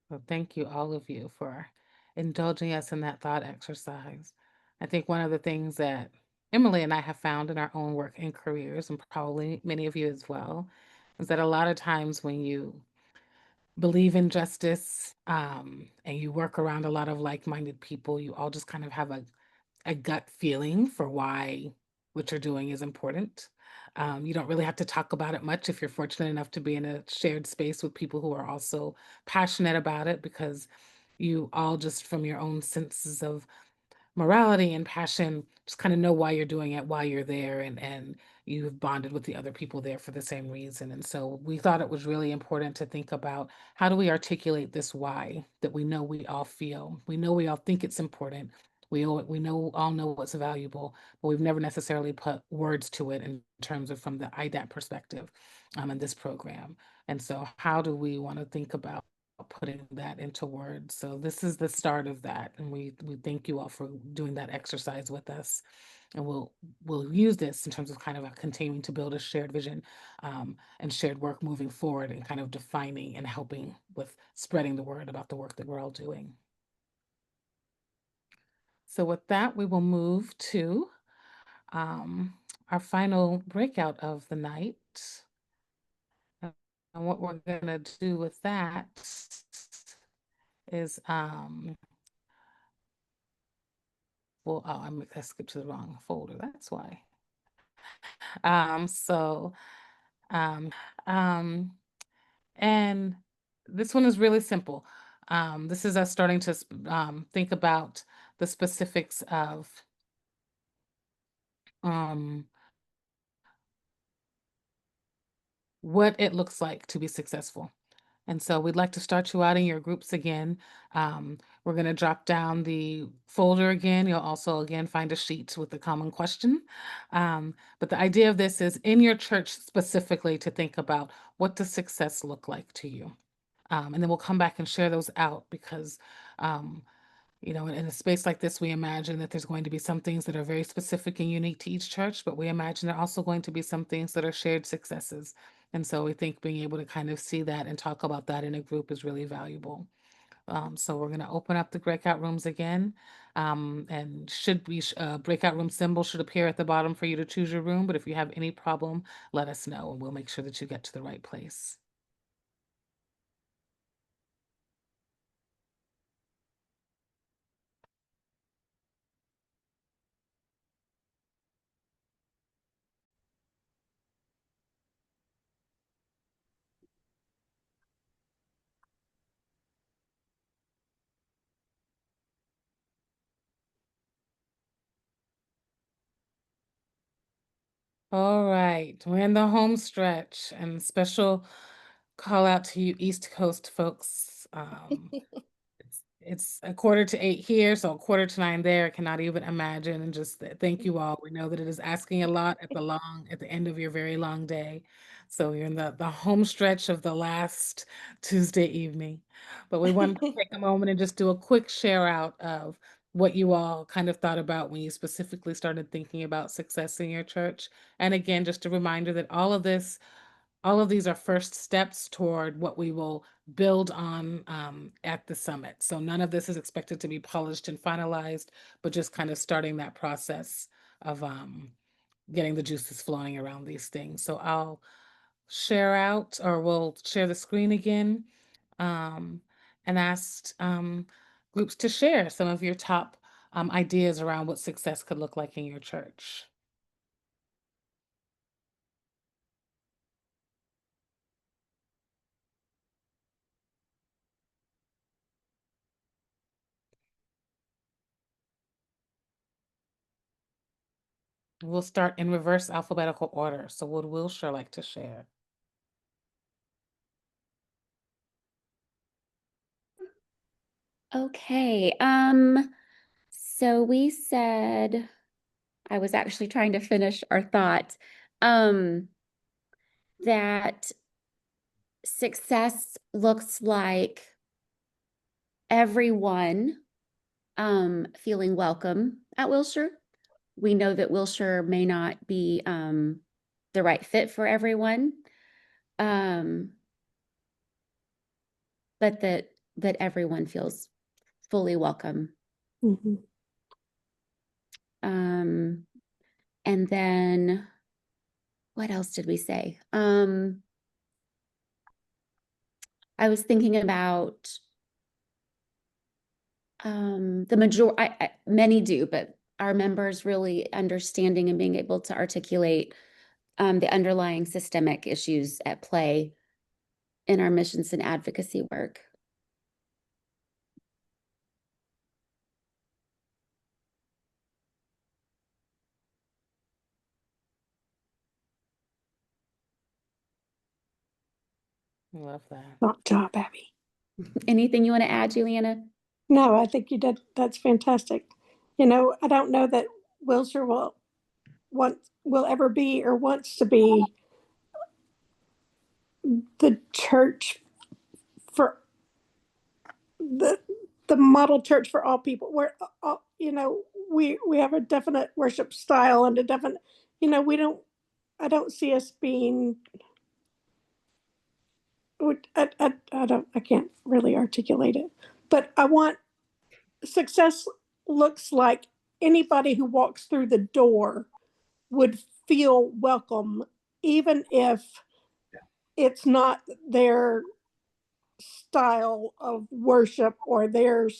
So thank you, all of you, for indulging us in that thought exercise. I think one of the things that Emily and I have found in our own work and careers, and probably many of you as well, is that a lot of times when you believe in justice and you work around a lot of like-minded people, you all just kind of have a gut feeling for why what you're doing is important. You don't really have to talk about it much if you're fortunate enough to be in a shared space with people who are also passionate about it, because you all just from your own senses of morality and passion just kind of know why you're doing it, why you're there, and you've bonded with the other people there for the same reason. And so we thought it was really important to think about, how do we articulate this why that we know we all feel? We know we all think it's important. We all know what's valuable, but we've never necessarily put words to it in terms of from the IDAT perspective in this program. And so how do we want to think about putting that into words? So this is the start of that, and we thank you all for doing that exercise with us, and we'll use this in terms of kind of continuing to build a shared vision and shared work moving forward, and kind of defining and helping with spreading the word about the work that we're all doing. So with that, we will move to our final breakout of the night. And what we're going to do with that is, well, oh, I skipped to the wrong folder. That's why. And this one is really simple. This is us starting to think about the specifics of what it looks like to be successful. And so we'd like to start you out in your groups again. We're going to drop down the folder again. You'll also, again, find a sheet with the common question. But the idea of this is in your church specifically to think about what does success look like to you? And then we'll come back and share those out because, you know, in a space like this, we imagine that there's going to be some things that are very specific and unique to each church, but we imagine there are also going to be some things that are shared successes. And so we think being able to kind of see that and talk about that in a group is really valuable. So we're going to open up the breakout rooms again. And should be breakout room symbol should appear at the bottom for you to choose your room. But if you have any problem, let us know and we'll make sure that you get to the right place. All right, we're in the home stretch and special call out to you East Coast folks. It's 7:45 here, so 7:45 there. I cannot even imagine. And just thank you all. We know that it is asking a lot at the end of your very long day. So you're in the home stretch of the last Tuesday evening. But we wanted to take a moment and just do a quick share out of what you all kind of thought about when you specifically started thinking about success in your church. And again, just a reminder that all of these are first steps toward what we will build on at the summit. So none of this is expected to be polished and finalized, but just kind of starting that process of getting the juices flowing around these things. So I'll share out, or we'll share the screen again, and ask groups to share some of your top ideas around what success could look like in your church. We'll start in reverse alphabetical order. So would Wilshire like to share? Okay. So we said, I was actually trying to finish our thought, that success looks like everyone feeling welcome at Wilshire. We know that Wilshire may not be the right fit for everyone, but that everyone feels fully welcome. Mhm. And then what else did we say? I was thinking about many do, but our members really understanding and being able to articulate the underlying systemic issues at play in our missions and advocacy work. Love that. Good job, Abby. Anything you want to add, Juliana? No, I think you did. That's fantastic. You know, I don't know that Wilshire will ever be or wants to be the church for the model church for all people. Where you know, we have a definite worship style and a definite, you know, I don't see us being. I can't really articulate it, but I want success looks like anybody who walks through the door would feel welcome, even if it's not their style of worship or their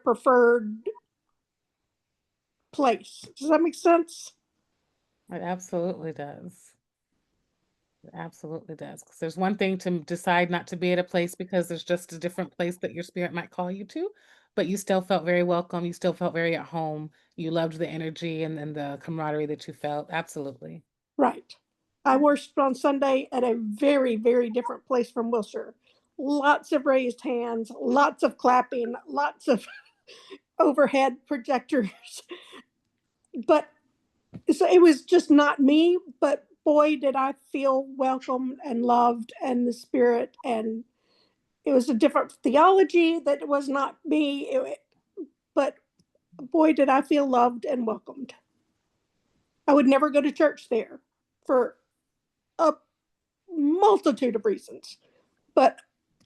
preferred place. Does that make sense? It absolutely does. It absolutely does. Because there's one thing to decide not to be at a place because there's just a different place that your spirit might call you to, but you still felt very welcome. You still felt very at home. You loved the energy and the camaraderie that you felt. Absolutely. Right. I worshiped on Sunday at a very, very different place from Wilshire. Lots of raised hands, lots of clapping, lots of overhead projectors. But so it was just not me, but boy, did I feel welcome and loved and the spirit. And it was a different theology that was not me, but boy, did I feel loved and welcomed. I would never go to church there for a multitude of reasons, but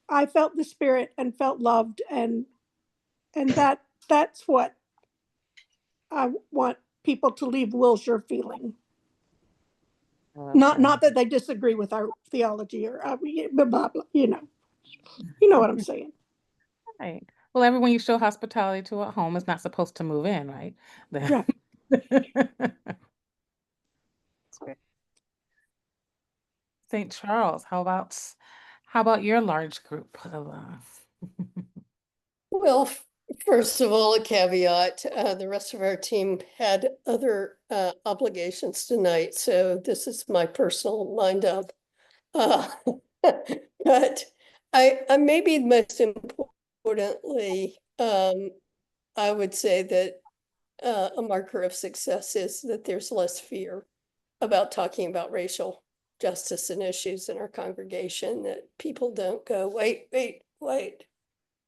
I felt the spirit and felt loved, and that's what I want people to leave Wilshire feeling. Not that they disagree with our theology or blah, blah, blah, you know what I'm saying. Right. Well, everyone you show hospitality to at home is not supposed to move in, right? Right. That's great. St. Charles, how about your large group of Well, first of all, a caveat, the rest of our team had other obligations tonight, so this is my personal wind up. But I maybe most importantly, I would say that a marker of success is that there's less fear about talking about racial justice and issues in our congregation, that people don't go, wait,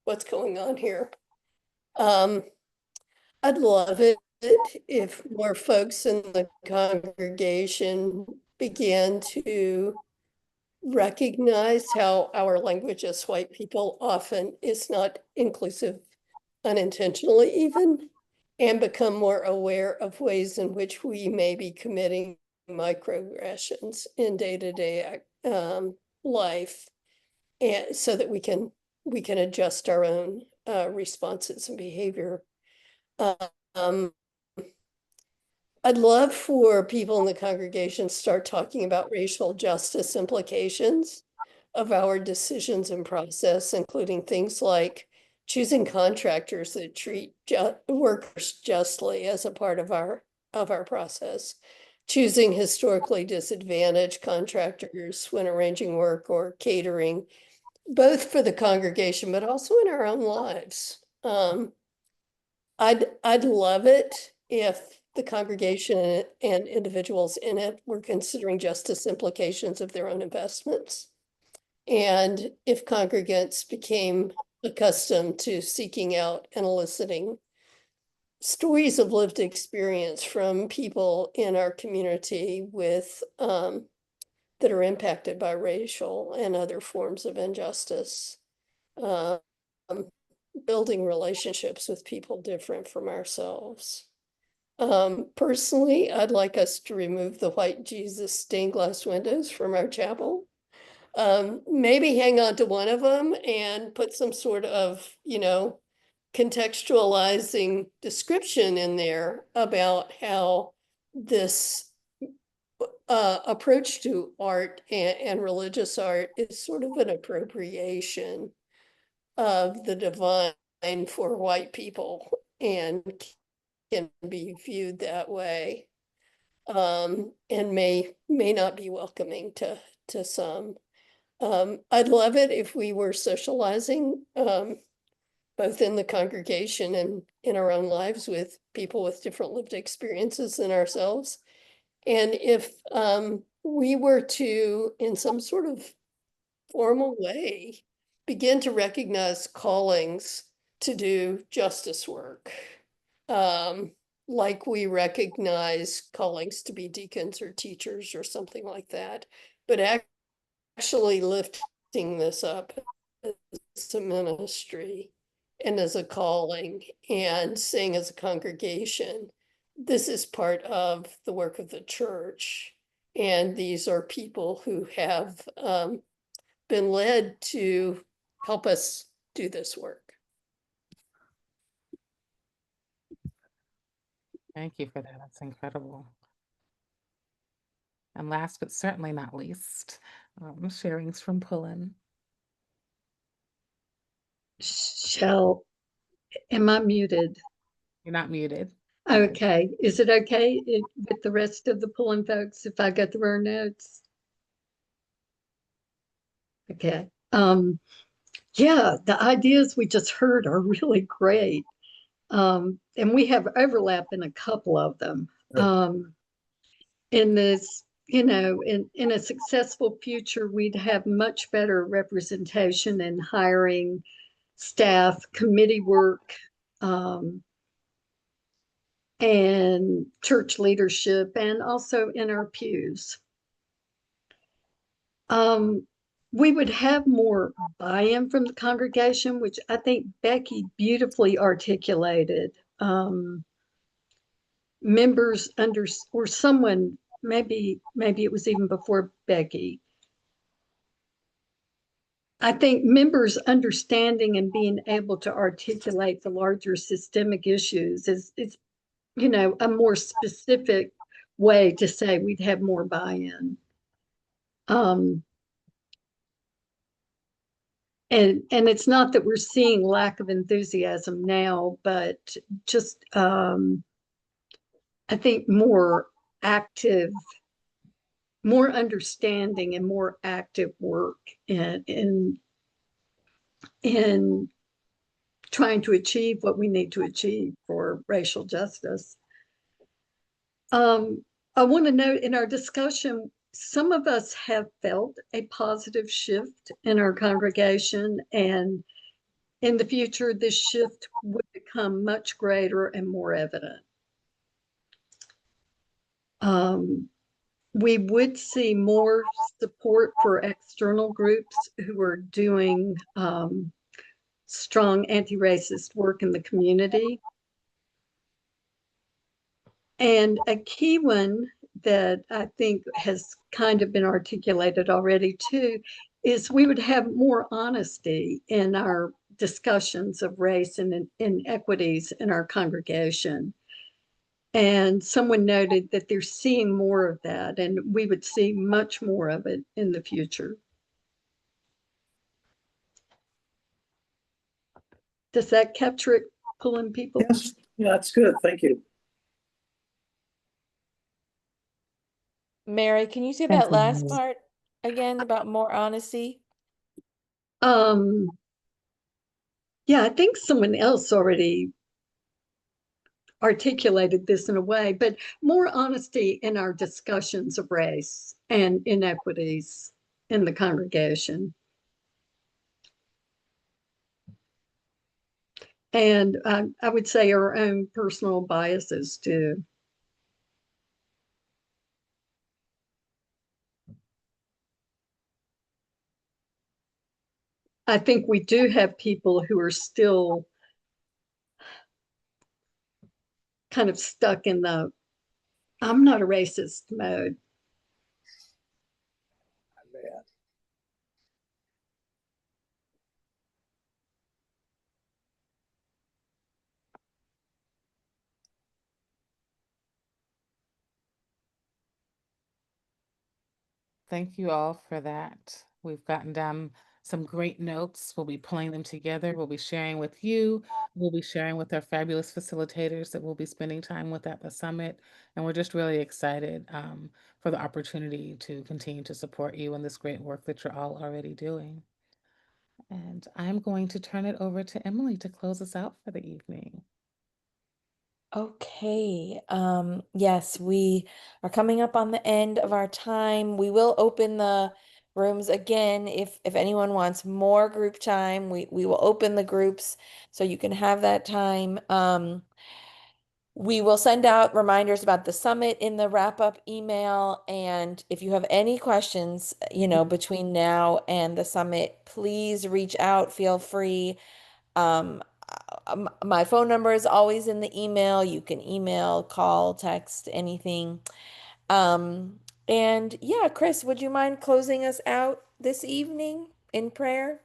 what's going on here? I'd love it if more folks in the congregation began to recognize how our language as white people often is not inclusive unintentionally even, and become more aware of ways in which we may be committing microaggressions in day-to-day life, and so that we can adjust our own responses and behavior. Um, I'd love for people in the congregation to start talking about racial justice implications of our decisions and process, including things like choosing contractors that treat workers justly as a part of our process, choosing historically disadvantaged contractors when arranging work or catering, both for the congregation, but also in our own lives. I'd love it if the congregation and individuals in it were considering justice implications of their own investments. And if congregants became accustomed to seeking out and eliciting stories of lived experience from people in our community with that are impacted by racial and other forms of injustice, building relationships with people different from ourselves. Personally, I'd like us to remove the white Jesus stained glass windows from our chapel. Maybe hang on to one of them and put some sort of, contextualizing description in there about how this approach to art and religious art is sort of an appropriation of the divine for white people and can be viewed that way, and may not be welcoming to some. I'd love it if we were socializing, both in the congregation and in our own lives with people with different lived experiences than ourselves. And if we were to, in some sort of formal way, begin to recognize callings to do justice work, like we recognize callings to be deacons or teachers or something like that, but actually lifting this up as a ministry and as a calling, and saying as a congregation, this is part of the work of the church. And these are people who have been led to help us do this work. Thank you for that. That's incredible. And last but certainly not least, sharings from Pullen. Am I muted? You're not muted. Okay, is it okay with the rest of the pulling folks if I go through our notes? Okay. Yeah, the ideas we just heard are really great. And we have overlap in a couple of them. In this, in a successful future, we'd have much better representation in hiring staff, committee work, and church leadership, and also in our pews. We would have more buy-in from the congregation, which I think Becky beautifully articulated. Members or someone, maybe it was even before Becky. I think members understanding and being able to articulate the larger systemic issues is a more specific way to say we'd have more buy-in. And it's not that we're seeing lack of enthusiasm now, but just I think more active, more understanding, and more active work in trying to achieve what we need to achieve for racial justice. I want to note in our discussion, some of us have felt a positive shift in our congregation, and in the future, this shift would become much greater and more evident. We would see more support for external groups who are doing strong anti-racist work in the community. And a key one that I think has kind of been articulated already too is we would have more honesty in our discussions of race and inequities in our congregation. And someone noted that they're seeing more of that, and we would see much more of it in the future. Does that capture it, pulling people? Yes, yeah, that's good. Thank you. Mary, can you say Thank that you, last Mary. part again about more honesty? Yeah, I think someone else already articulated this in a way, but more honesty in our discussions of race and inequities in the congregation. And I would say our own personal biases too. I think we do have people who are still kind of stuck in the I'm not a racist mode. Thank you all for that. We've gotten down some great notes. We'll be pulling them together. We'll be sharing with you. We'll be sharing with our fabulous facilitators that we'll be spending time with at the summit. And we're just really excited for the opportunity to continue to support you in this great work that you're all already doing. And I'm going to turn it over to Emily to close us out for the evening. Okay. Yes, we are coming up on the end of our time. We will open the rooms again if anyone wants more group time. We will open the groups so you can have that time. We will send out reminders about the summit in the wrap-up email. And if you have any questions, between now and the summit, please reach out. Feel free. My phone number is always in the email. You can email, call, text, anything. And yeah, Chris, would you mind closing us out this evening in prayer?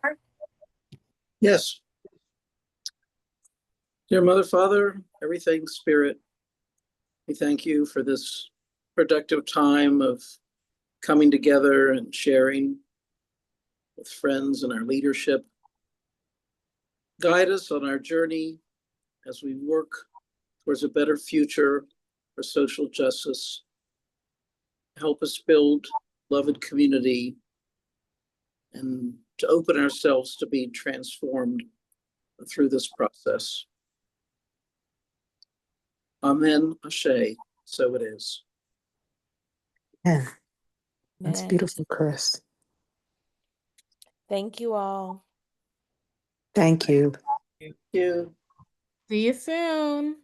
Yes. Dear Mother, Father, everything Spirit, we thank you for this productive time of coming together and sharing with friends and our leadership. Guide us on our journey as we work towards a better future for social justice. Help us build beloved community and to open ourselves to be transformed through this process. Amen, Ashe, so it is. Yeah, that's Man, beautiful, Chris. thank you all. Thank you. Thank you. See you soon.